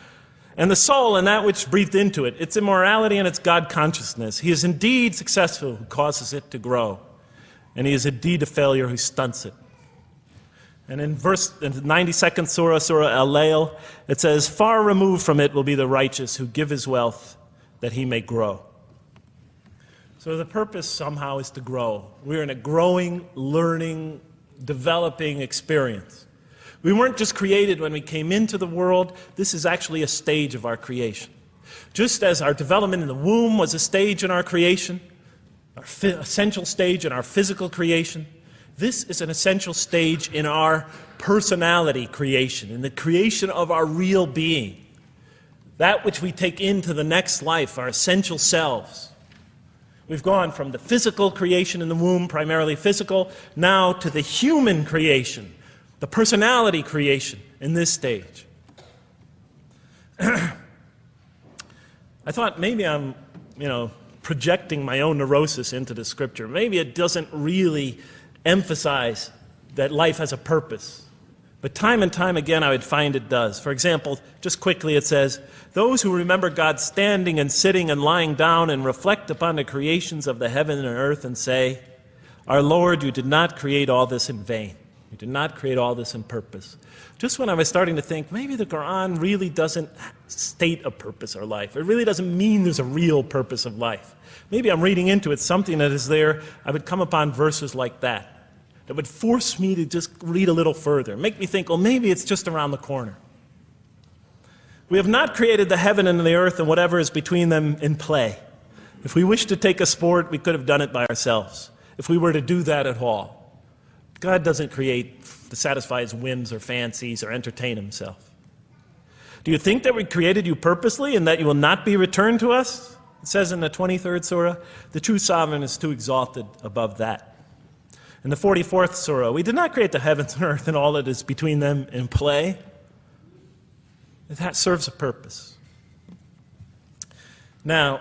And the soul and that which breathed into it, its immorality and its God consciousness. He is indeed successful who causes it to grow. And he is indeed a failure who stunts it. And in the 92nd surah, Surah Al-Layl, it says, Far removed from it will be the righteous who give his wealth that he may grow. So the purpose somehow is to grow. We're in a growing, learning, developing experience. We weren't just created when we came into the world. This is actually a stage of our creation. Just as our development in the womb was a stage in our creation, our essential stage in our physical creation, this is an essential stage in our personality creation, in the creation of our real being. That which we take into the next life, our essential selves. We've gone from the physical creation in the womb, primarily physical, now to the human creation, the personality creation in this stage. I thought maybe I'm, projecting my own neurosis into the scripture. Maybe it doesn't really emphasize that life has a purpose. But time and time again, I would find it does. For example, just quickly it says, those who remember God standing and sitting and lying down and reflect upon the creations of the heaven and earth and say, Our Lord, you did not create all this in vain. You did not create all this in purpose. Just when I was starting to think, maybe the Quran really doesn't state a purpose of life. It really doesn't mean there's a real purpose of life. Maybe I'm reading into it something that is there. I would come upon verses like that would force me to just read a little further, make me think, well, maybe it's just around the corner. We have not created the heaven and the earth and whatever is between them in play. If we wished to take a sport, we could have done it by ourselves, if we were to do that at all. God doesn't create to satisfy his whims or fancies or entertain himself. Do you think that we created you purposely and that you will not be returned to us? It says in the 23rd surah, the true sovereign is too exalted above that. In the 44th surah, we did not create the heavens and earth and all that is between them in play. That serves a purpose. Now,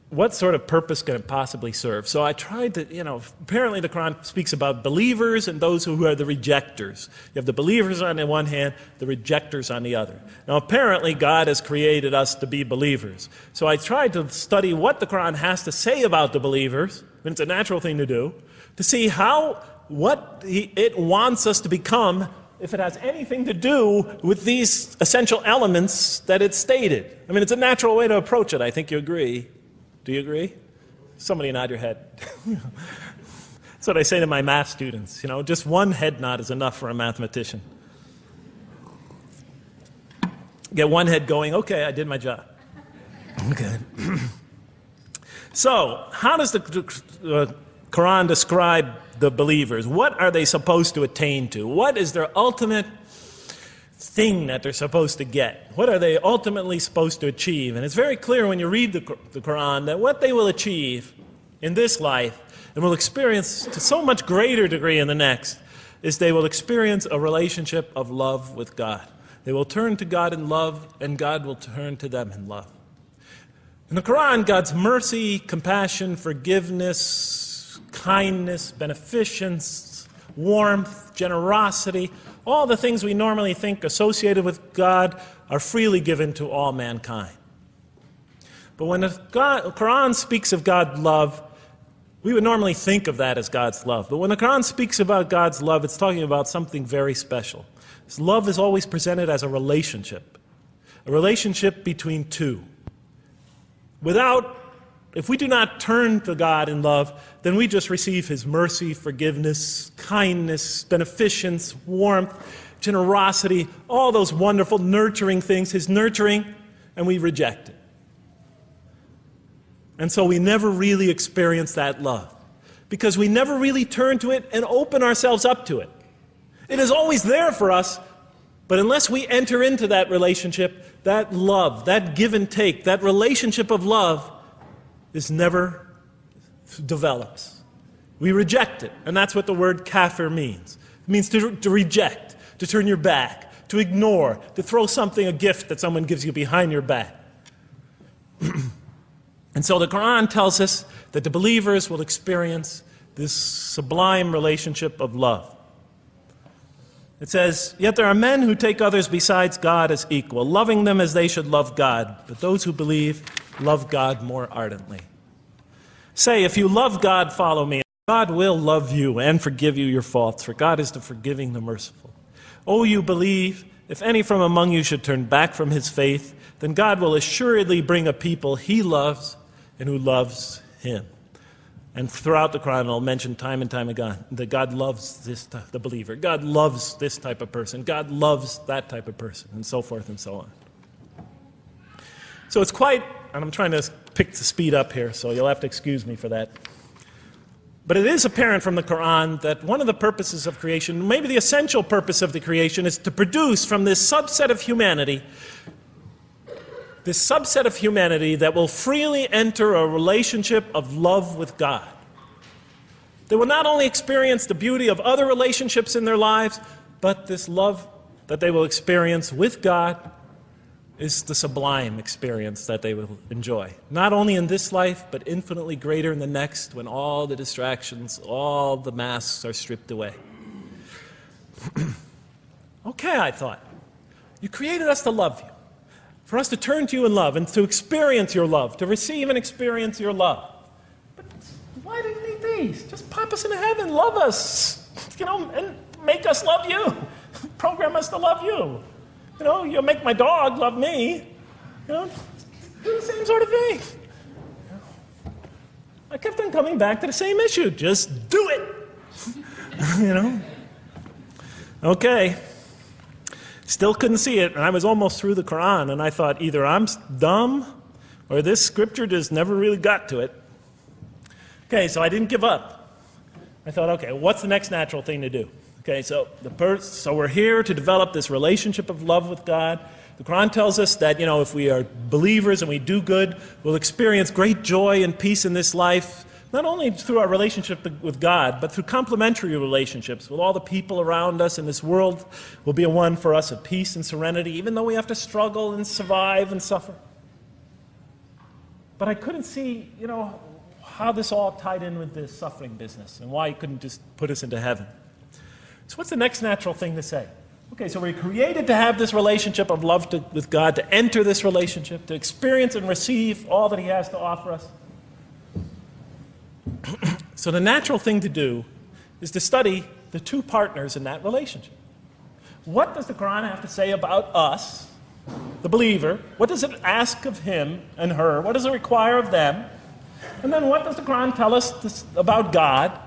what sort of purpose can it possibly serve? So I tried to, apparently the Quran speaks about believers and those who are the rejectors. You have the believers on the one hand, the rejectors on the other. Now apparently God has created us to be believers. So I tried to study what the Quran has to say about the believers, and it's a natural thing to do, to see what it wants us to become, if it has anything to do with these essential elements that it stated. I mean, it's a natural way to approach it. I think you agree. Do you agree? Somebody nod your head. That's what I say to my math students. Just one head nod is enough for a mathematician. Get one head going, okay, I did my job. Okay. So, how does the Quran describe the believers? What are they supposed to attain to? What is their ultimate thing that they're supposed to get? What are they ultimately supposed to achieve? And it's very clear when you read the Quran that what they will achieve in this life and will experience to so much greater degree in the next is they will experience a relationship of love with God. They will turn to God in love and God will turn to them in love. In the Quran, God's mercy, compassion, forgiveness, kindness, beneficence, warmth, generosity, all the things we normally think associated with God are freely given to all mankind. But when the Quran speaks of God's love, we would normally think of that as God's love. But when the Quran speaks about God's love, it's talking about something very special. This love is always presented as a relationship between two. If we do not turn to God in love, then we just receive His mercy, forgiveness, kindness, beneficence, warmth, generosity, all those wonderful nurturing things, His nurturing, and we reject it. And so we never really experience that love, because we never really turn to it and open ourselves up to it. It is always there for us, but unless we enter into that relationship, that love, that give and take, that relationship of love is never develops. We reject it, and that's what the word kafir means. It means to reject, to turn your back, to ignore, to throw something, a gift that someone gives you behind your back. And so the Quran tells us that the believers will experience this sublime relationship of love. It says, "Yet there are men who take others besides God as equal, loving them as they should love God. But those who believe love God more ardently. Say, if you love God, follow me. God will love you and forgive you your faults, for God is the forgiving, the merciful. O you believe, if any from among you should turn back from his faith, then God will assuredly bring a people He loves and who loves Him." And throughout the Quran, I'll mention time and time again that God loves the believer. God loves this type of person. God loves that type of person, and so forth and so on. So it's quite, and I'm trying to pick the speed up here, so you'll have to excuse me for that. But it is apparent from the Quran that one of the purposes of creation, maybe the essential purpose of the creation, is to produce from this subset of humanity that will freely enter a relationship of love with God. They will not only experience the beauty of other relationships in their lives, but this love that they will experience with God is the sublime experience that they will enjoy. Not only in this life, but infinitely greater in the next, when all the distractions, all the masks are stripped away. Okay, I thought, you created us to love you, for us to turn to you in love and to experience your love, to receive and experience your love. But why do you need these? Just pop us into heaven, love us, and make us love you. Program us to love you. You'll make my dog love me. Do the same sort of thing. I kept on coming back to the same issue. Just do it. Okay. Still couldn't see it, and I was almost through the Quran, and I thought either I'm dumb or this scripture just never really got to it. Okay, so I didn't give up. I thought, okay, what's the next natural thing to do? Okay, so we're here to develop this relationship of love with God. The Quran tells us that, if we are believers and we do good, we'll experience great joy and peace in this life, not only through our relationship with God, but through complementary relationships with all the people around us in this world will be a one for us of peace and serenity, even though we have to struggle and survive and suffer. But I couldn't see, how this all tied in with this suffering business and why He couldn't just put us into heaven. So what's the next natural thing to say? Okay, so we're created to have this relationship of love with God, to enter this relationship, to experience and receive all that He has to offer us. So the natural thing to do is to study the two partners in that relationship. What does the Quran have to say about us, the believer? What does it ask of him and her? What does it require of them? And then what does the Quran tell us about God?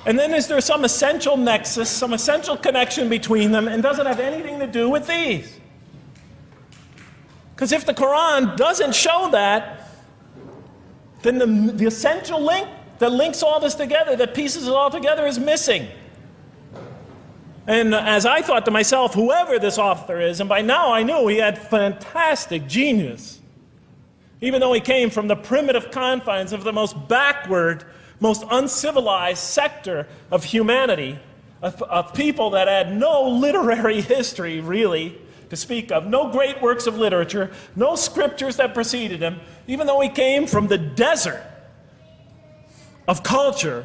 And then is there some essential nexus, some essential connection between them, and does it have anything to do with these? Because if the Quran doesn't show that, then the essential link that links all this together, that pieces it all together, is missing. And as I thought to myself, whoever this author is, and by now I knew he had fantastic genius, even though he came from the primitive confines of the most backward, most uncivilized sector of humanity, of people that had no literary history, really, to speak of, no great works of literature, no scriptures that preceded him, even though he came from the desert of culture,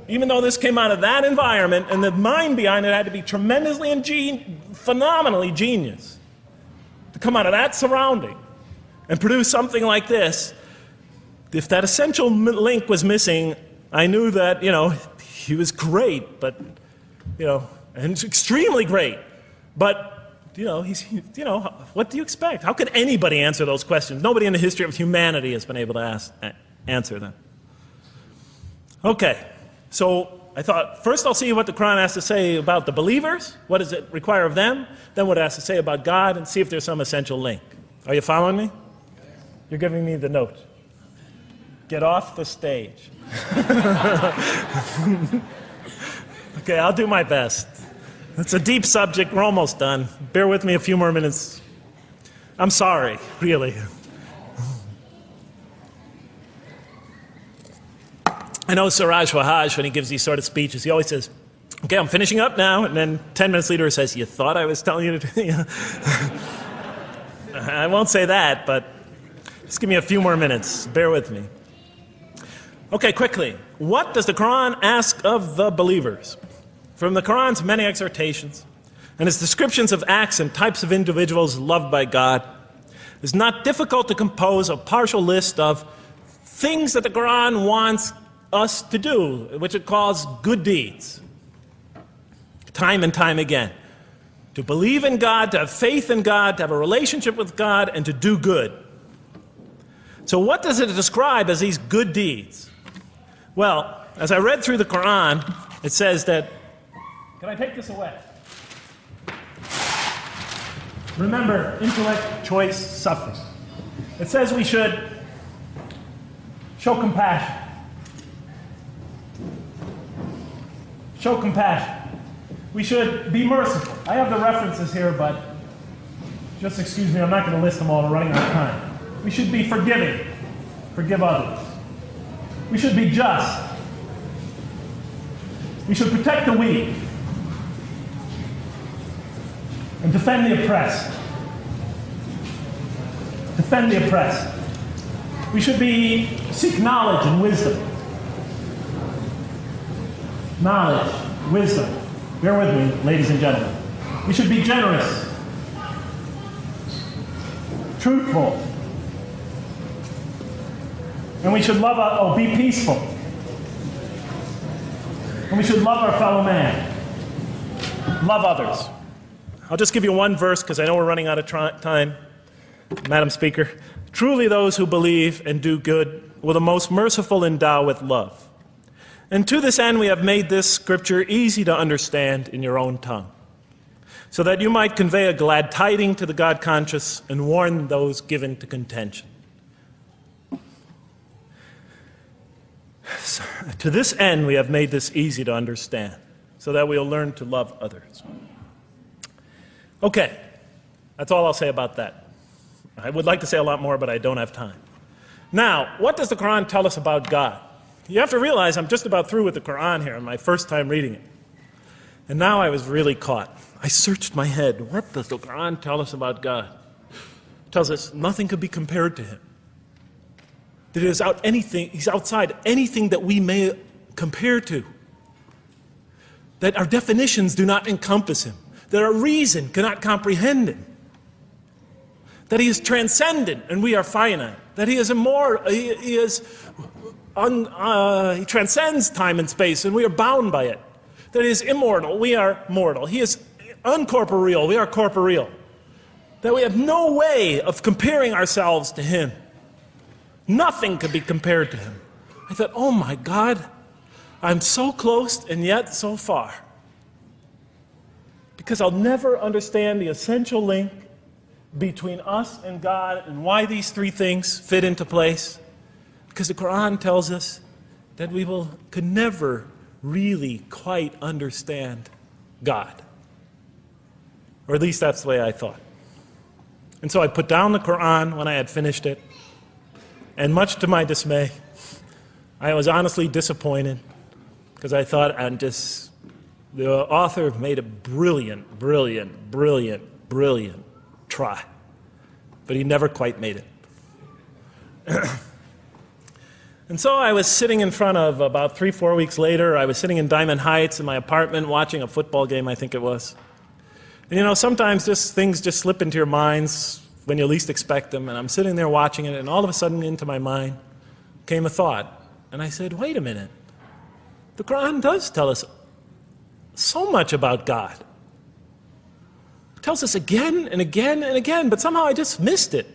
even though this came out of that environment, and the mind behind it had to be tremendously and phenomenally genius to come out of that surrounding and produce something like this. If that essential link was missing, I knew that, he was great, but, and extremely great. But, what do you expect? How could anybody answer those questions? Nobody in the history of humanity has been able to answer them. Okay, so I thought, first I'll see what the Quran has to say about the believers. What does it require of them? Then what it has to say about God, and see if there's some essential link. Are you following me? You're giving me the note. Get off the stage. Okay, I'll do my best. It's a deep subject. We're almost done. Bear with me a few more minutes. I'm sorry, really. I know Siraj Wahaj, when he gives these sort of speeches, he always says, okay, I'm finishing up now, and then 10 minutes later he says, you thought I was telling you to... I won't say that, but just give me a few more minutes. Bear with me. Okay, quickly. What does the Quran ask of the believers? From the Quran's many exhortations and its descriptions of acts and types of individuals loved by God, it's not difficult to compose a partial list of things that the Quran wants us to do, which it calls good deeds, time and time again. To believe in God, to have faith in God, to have a relationship with God, and to do good. So what does it describe as these good deeds? Well, as I read through the Quran, it says that, can I take this away? Remember, intellect, choice, suffering. It says we should show compassion. Show compassion. We should be merciful. I have the references here, but just excuse me, I'm not going to list them all. We're running out of time. We should be forgiving. Forgive others. We should be just. We should protect the weak. And defend the oppressed. Defend the oppressed. We should seek knowledge and wisdom. Knowledge, wisdom. Bear with me, ladies and gentlemen. We should be generous, truthful, and we should be peaceful. And we should love our fellow man. Love others. I'll just give you one verse because I know we're running out of time, Madam Speaker. Truly those who believe and do good will the most merciful endow with love. And to this end we have made this scripture easy to understand in your own tongue, so that you might convey a glad tiding to the God-conscious and warn those given to contention. So, to this end we have made this easy to understand, so that we'll learn to love others. Okay, that's all I'll say about that. I would like to say a lot more, but I don't have time. Now, what does the Quran tell us about God? You have to realize I'm just about through with the Quran here, on my first time reading it. And now I was really caught. I searched my head. What does the Quran tell us about God? It tells us nothing could be compared to him. That he's outside anything that we may compare to. That our definitions do not encompass him. That our reason cannot comprehend him. That he is transcendent and we are finite. That he is immortal. He transcends time and space and we are bound by it. That he is immortal, we are mortal. He is uncorporeal, we are corporeal. That we have no way of comparing ourselves to him. Nothing could be compared to him. I thought, oh my God, I'm so close and yet so far. Because I'll never understand the essential link between us and God and why these three things fit into place. Because the Quran tells us that we could never really quite understand God. Or at least that's the way I thought. And so I put down the Quran when I had finished it. And much to my dismay, I was honestly disappointed because I thought The author made a brilliant, brilliant, brilliant, brilliant try, but he never quite made it. And so I was sitting in front of, about 3-4 weeks later, I was sitting in Diamond Heights in my apartment watching a football game, I think it was. And you know, sometimes things just slip into your minds when you least expect them, and I'm sitting there watching it, and all of a sudden into my mind came a thought. And I said, wait a minute. The Quran does tell us so much about God. It tells us again and again and again, but somehow I just missed it.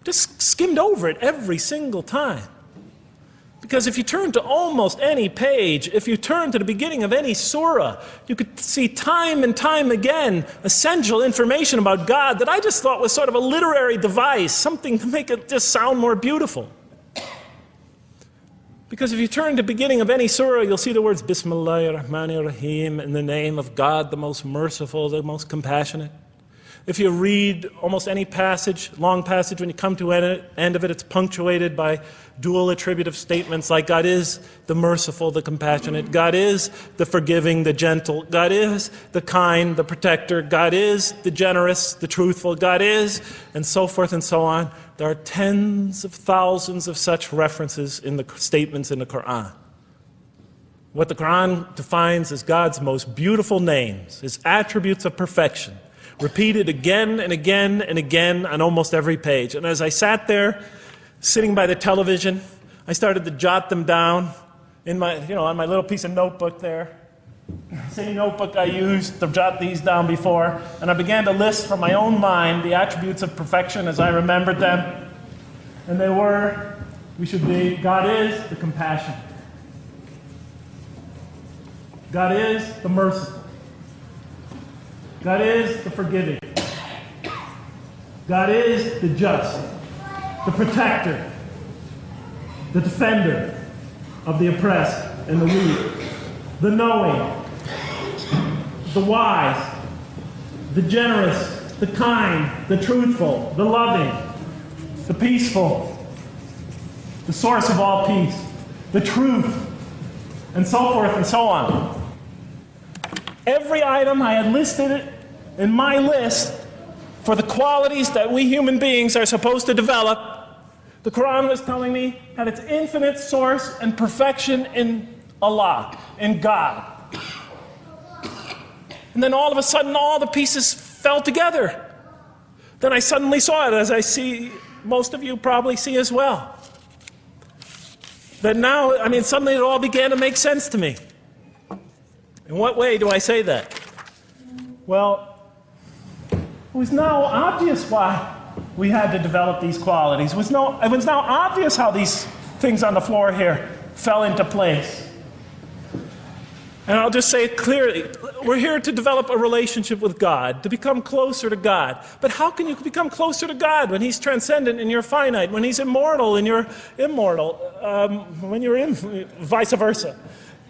Just skimmed over it every single time. Because if you turn to almost any page, if you turn to the beginning of any surah, you could see time and time again essential information about God that I just thought was sort of a literary device, something to make it just sound more beautiful. Because if you turn to the beginning of any surah, you'll see the words Bismillahir Rahmanir Rahim, in the name of God, the most merciful, the most compassionate. If you read almost any passage, long passage, when you come to the end of it, it's punctuated by dual attributive statements like God is the merciful, the compassionate, God is the forgiving, the gentle, God is the kind, the protector, God is the generous, the truthful, God is, and so forth and so on. There are tens of thousands of such references in the statements in the Quran. What the Quran defines as God's most beautiful names, His attributes of perfection, repeated again and again and again on almost every page. And as I sat there, sitting by the television, I started to jot them down in my, on my little piece of notebook there. Same notebook I used to jot these down before. And I began to list from my own mind the attributes of perfection as I remembered them. And they were, God is the compassionate. God is the merciful. God is the forgiving. God is the just, the protector, the defender of the oppressed and the weak, the knowing, the wise, the generous, the kind, the truthful, the loving, the peaceful, the source of all peace, the truth, and so forth and so on. Every item I had listed in my list for the qualities that we human beings are supposed to develop, the Quran was telling me had its infinite source and perfection in Allah, in God. And then all of a sudden, all the pieces fell together. Then I suddenly saw it, as I see most of you probably see as well. That now, suddenly it all began to make sense to me. In what way do I say that? Well, it was now obvious why we had to develop these qualities. It was now obvious how these things on the floor here fell into place. And I'll just say it clearly. We're here to develop a relationship with God, to become closer to God. But how can you become closer to God when He's transcendent and you're finite, when He's immortal and you're immortal, vice versa?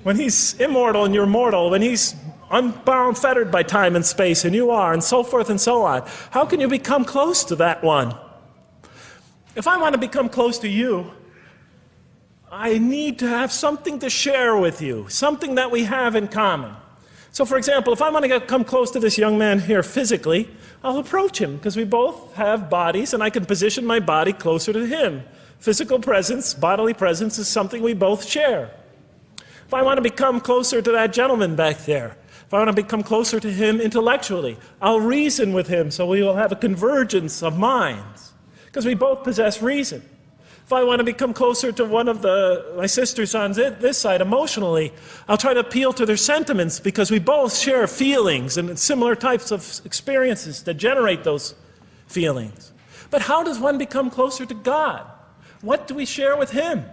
When He's immortal and you're mortal, when He's unbound, fettered by time and space, and you are, and so forth and so on. How can you become close to that one? If I want to become close to you, I need to have something to share with you, something that we have in common. So for example, if I want to come close to this young man here physically, I'll approach him, because we both have bodies, and I can position my body closer to him. Physical presence, bodily presence is something we both share. If I want to become closer to that gentleman back there, if I want to become closer to him intellectually, I'll reason with him so we will have a convergence of minds, because we both possess reason. If I want to become closer to one of my sisters on this side emotionally, I'll try to appeal to their sentiments, because we both share feelings and similar types of experiences that generate those feelings. But how does one become closer to God? What do we share with Him?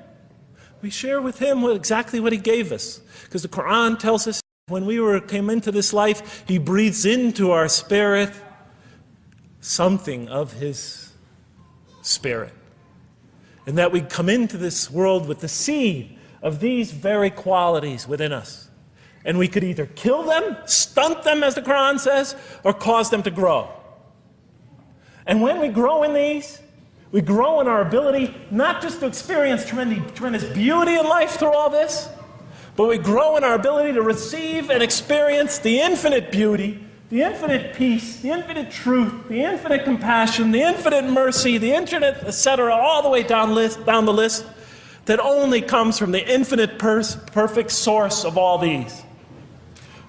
We share with Him exactly what He gave us. Because the Quran tells us when we came into this life, He breathes into our spirit something of His Spirit. And that we come into this world with the seed of these very qualities within us. And we could either kill them, stunt them, as the Quran says, or cause them to grow. And when we grow in these, we grow in our ability not just to experience tremendous beauty in life through all this, but we grow in our ability to receive and experience the infinite beauty, the infinite peace, the infinite truth, the infinite compassion, the infinite mercy, the infinite, etc., all the way down the list, that only comes from the infinite perfect source of all these.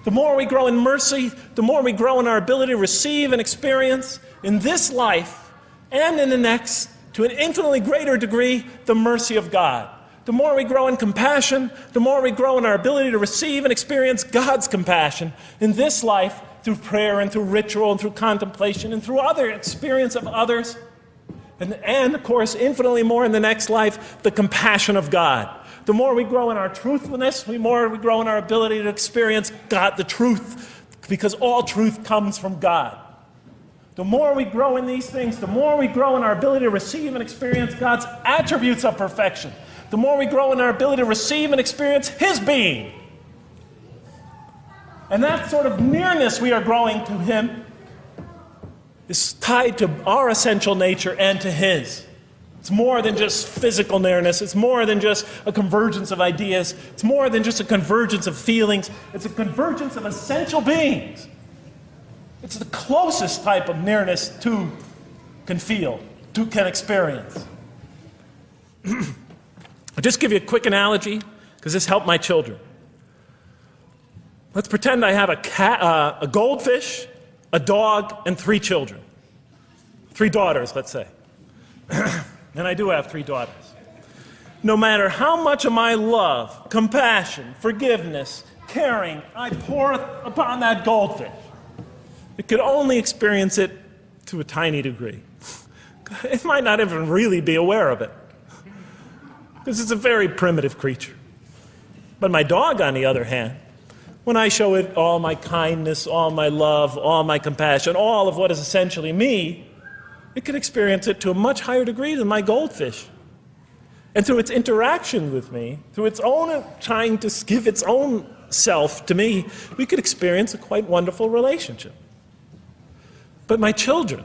The more we grow in mercy, the more we grow in our ability to receive and experience in this life and in the next, to an infinitely greater degree, the mercy of God. The more we grow in compassion, the more we grow in our ability to receive and experience God's compassion in this life through prayer and through ritual and through contemplation and through other experience of others. And of course, infinitely more in the next life, the compassion of God. The more we grow in our truthfulness, the more we grow in our ability to experience God, the truth, because all truth comes from God. The more we grow in these things, the more we grow in our ability to receive and experience God's attributes of perfection. The more we grow in our ability to receive and experience His being. And that sort of nearness we are growing to Him is tied to our essential nature and to His. It's more than just physical nearness. It's more than just a convergence of ideas. It's more than just a convergence of feelings. It's a convergence of essential beings. It's the closest type of nearness two can feel, two can experience. I'll just give you a quick analogy, because this helped my children. Let's pretend I have a goldfish, a dog, and 3 children. 3 daughters, let's say. And I do have 3 daughters. No matter how much of my love, compassion, forgiveness, caring I pour upon that goldfish, it could only experience it to a tiny degree. It might not even really be aware of it, because it's a very primitive creature. But my dog, on the other hand, when I show it all my kindness, all my love, all my compassion, all of what is essentially me, it can experience it to a much higher degree than my goldfish. And through its interaction with me, through its own trying to give its own self to me, we could experience a quite wonderful relationship. But my children,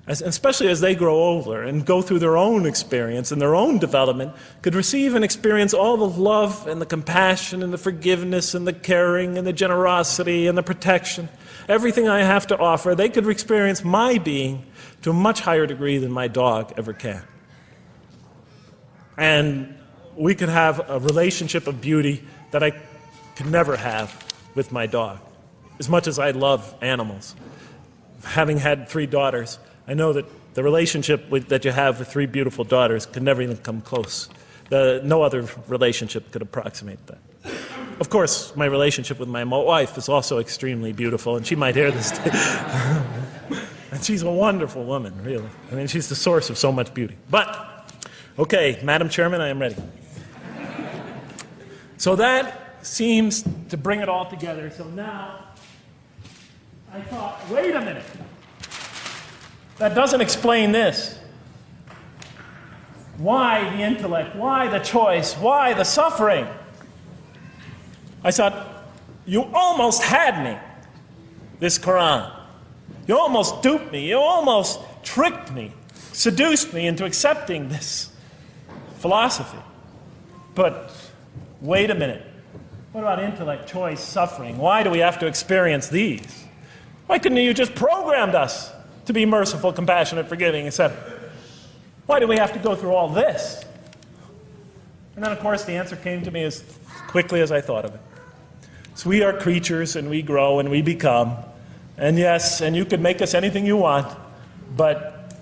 especially as they grow older and go through their own experience and their own development, could receive and experience all the love and the compassion and the forgiveness and the caring and the generosity and the protection, everything I have to offer. They could experience my being to a much higher degree than my dog ever can. And we could have a relationship of beauty that I could never have with my dog. As much as I love animals, having had 3 daughters, I know that the relationship that you have with 3 beautiful daughters could never even come close. No other relationship could approximate that. Of course, my relationship with my wife is also extremely beautiful, and she might hear this. And she's a wonderful woman, really. I mean, she's the source of so much beauty. But, okay, Madam Chairman, I am ready. So that seems to bring it all together. So now, I thought, wait a minute. That doesn't explain this. Why the intellect? Why the choice? Why the suffering? I thought, you almost had me, this Quran. You almost duped me. You almost tricked me, seduced me into accepting this philosophy. But wait a minute. What about intellect, choice, suffering? Why do we have to experience these? Why couldn't you just programmed us to be merciful, compassionate, forgiving, etc.? Why do we have to go through all this? And then, of course, the answer came to me as quickly as I thought of it. So we are creatures, and we grow, and we become. And yes, and you can make us anything you want, but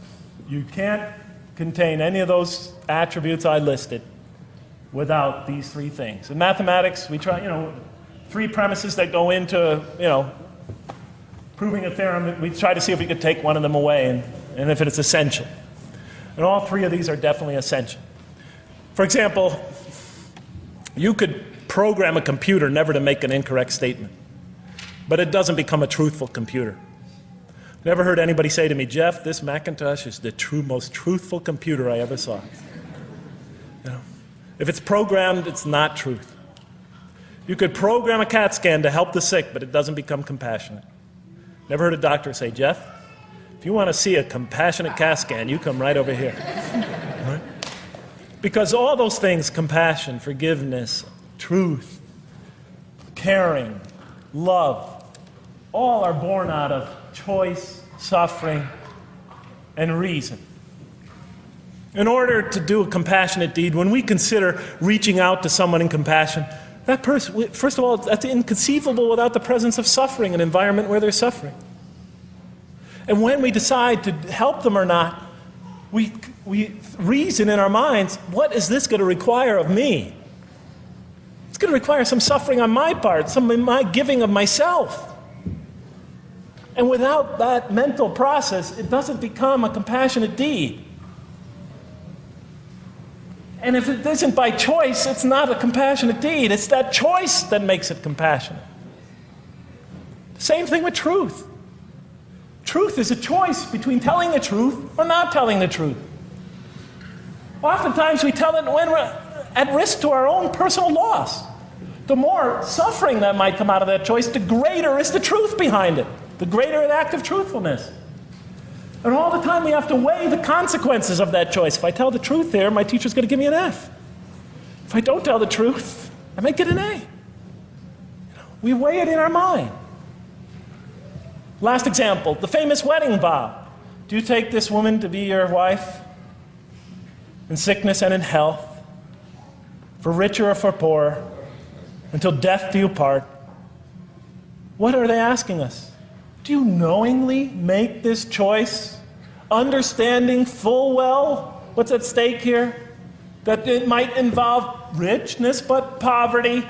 you can't contain any of those attributes I listed without these 3 things. In mathematics, we try, 3 premises that go into, proving a theorem. We try to see if we could take one of them away, and if it's essential. And all 3 of these are definitely essential. For example, you could program a computer never to make an incorrect statement, but it doesn't become a truthful computer. Never heard anybody say to me, Jeff, this Macintosh is the most truthful computer I ever saw. If it's programmed, it's not truth. You could program a CAT scan to help the sick, but it doesn't become compassionate. Never heard a doctor say, Jeff, if you want to see a compassionate CAT scan, you come right over here. Right? Because all those things, compassion, forgiveness, truth, caring, love, all are born out of choice, suffering, and reason. In order to do a compassionate deed, when we consider reaching out to someone in compassion, that person, first of all, that's inconceivable without the presence of suffering, an environment where there's suffering. And when we decide to help them or not, we reason in our minds, what is this going to require of me? It's going to require some suffering on my part, some of my giving of myself. And without that mental process, it doesn't become a compassionate deed. And if it isn't by choice, it's not a compassionate deed. It's that choice that makes it compassionate. Same thing with truth. Truth is a choice between telling the truth or not telling the truth. Oftentimes we tell it when we're at risk to our own personal loss. The more suffering that might come out of that choice, the greater is the truth behind it. The greater an act of truthfulness. And all the time we have to weigh the consequences of that choice. If I tell the truth here, my teacher's going to give me an F. If I don't tell the truth, I might get an A. We weigh it in our mind. Last example, the famous wedding vow. Do you take this woman to be your wife in sickness and in health, for richer or for poorer, until death do you part? What are they asking us? Do you knowingly make this choice, understanding full well what's at stake here? That it might involve richness but poverty,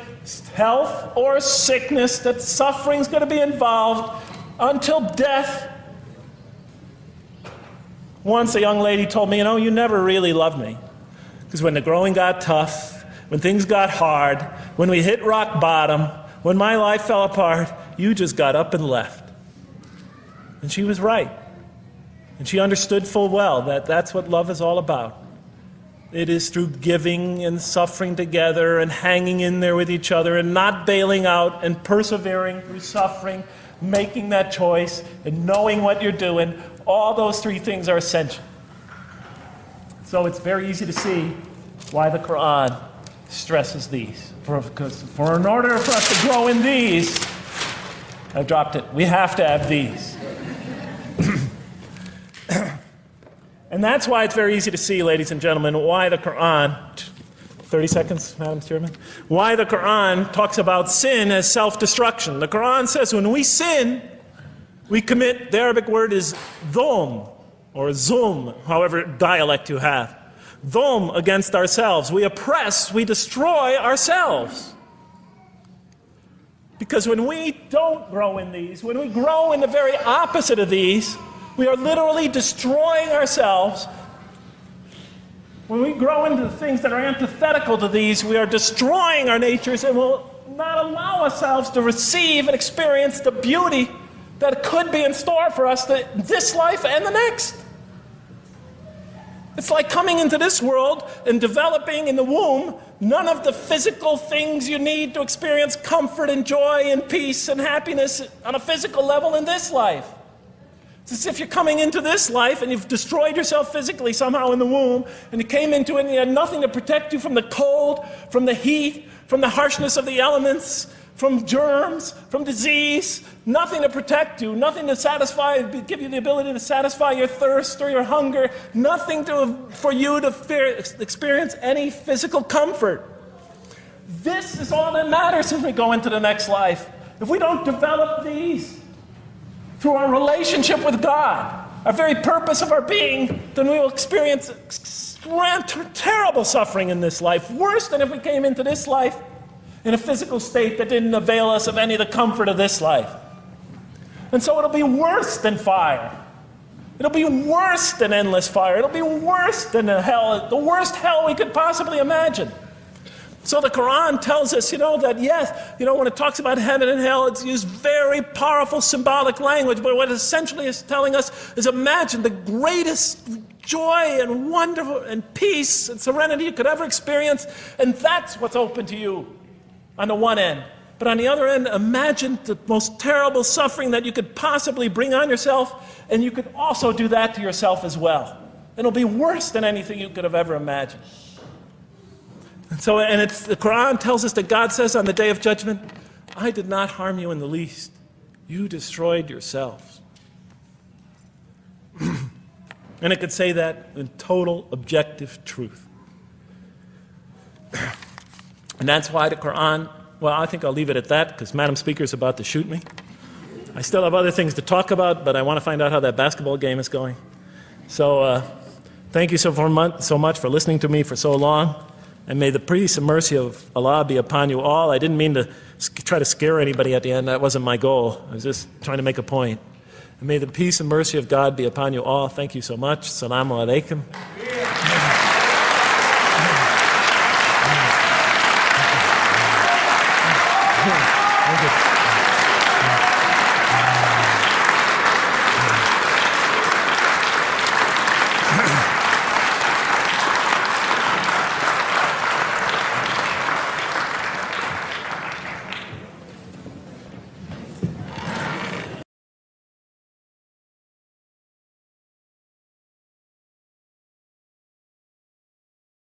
health or sickness, that suffering's going to be involved until death. Once a young lady told me, you never really loved me. Because when the growing got tough, when things got hard, when we hit rock bottom, when my life fell apart, you just got up and left. And she was right. And she understood full well that that's what love is all about. It is through giving and suffering together and hanging in there with each other and not bailing out and persevering through suffering, making that choice and knowing what you're doing. All those three things are essential. So it's very easy to see why the Quran stresses these. For in order for us to grow in these, I dropped it, we have to have these. And that's why it's very easy to see, ladies and gentlemen, why the Quran, 30 seconds, Madam Chairman, why the Quran talks about sin as self-destruction. The Quran says when we sin, we commit, the Arabic word is dhulm, or zum, however dialect you have. Dhulm against ourselves. We oppress, we destroy ourselves. Because when we don't grow in these, when we grow in the very opposite of these, we are literally destroying ourselves. When we grow into the things that are antithetical to these, we are destroying our natures and will not allow ourselves to receive and experience the beauty that could be in store for us this life and the next. It's like coming into this world and developing in the womb none of the physical things you need to experience comfort and joy and peace and happiness on a physical level in this life. It's as if you're coming into this life and you've destroyed yourself physically somehow in the womb, and you came into it and you had nothing to protect you from the cold, from the heat, from the harshness of the elements, from germs, from disease, nothing to protect you, nothing to satisfy, give you the ability to satisfy your thirst or your hunger, nothing for you to experience any physical comfort. This is all that matters as we go into the next life. If we don't develop these through our relationship with God, our very purpose of our being, then we will experience terrible suffering in this life, worse than if we came into this life in a physical state that didn't avail us of any of the comfort of this life. And so it'll be worse than fire. It'll be worse than endless fire. It'll be worse than the worst hell we could possibly imagine. So the Quran tells us, that yes, when it talks about heaven and hell, it's used very powerful symbolic language, but what it essentially is telling us is imagine the greatest joy and wonder and peace and serenity you could ever experience, and that's what's open to you on the one end. But on the other end, imagine the most terrible suffering that you could possibly bring on yourself, and you could also do that to yourself as well. It'll be worse than anything you could have ever imagined. So, and the Quran tells us that God says on the day of judgment, I did not harm you in the least. You destroyed yourselves. And it could say that in total objective truth. And that's why the Quran, well, I think I'll leave it at that because Madam Speaker is about to shoot me. I still have other things to talk about, but I want to find out how that basketball game is going. So thank you so much for listening to me for so long. And may the peace and mercy of Allah be upon you all. I didn't mean to try to scare anybody at the end. That wasn't my goal. I was just trying to make a point. And may the peace and mercy of God be upon you all. Thank you so much. Assalamu alaikum. Thank you.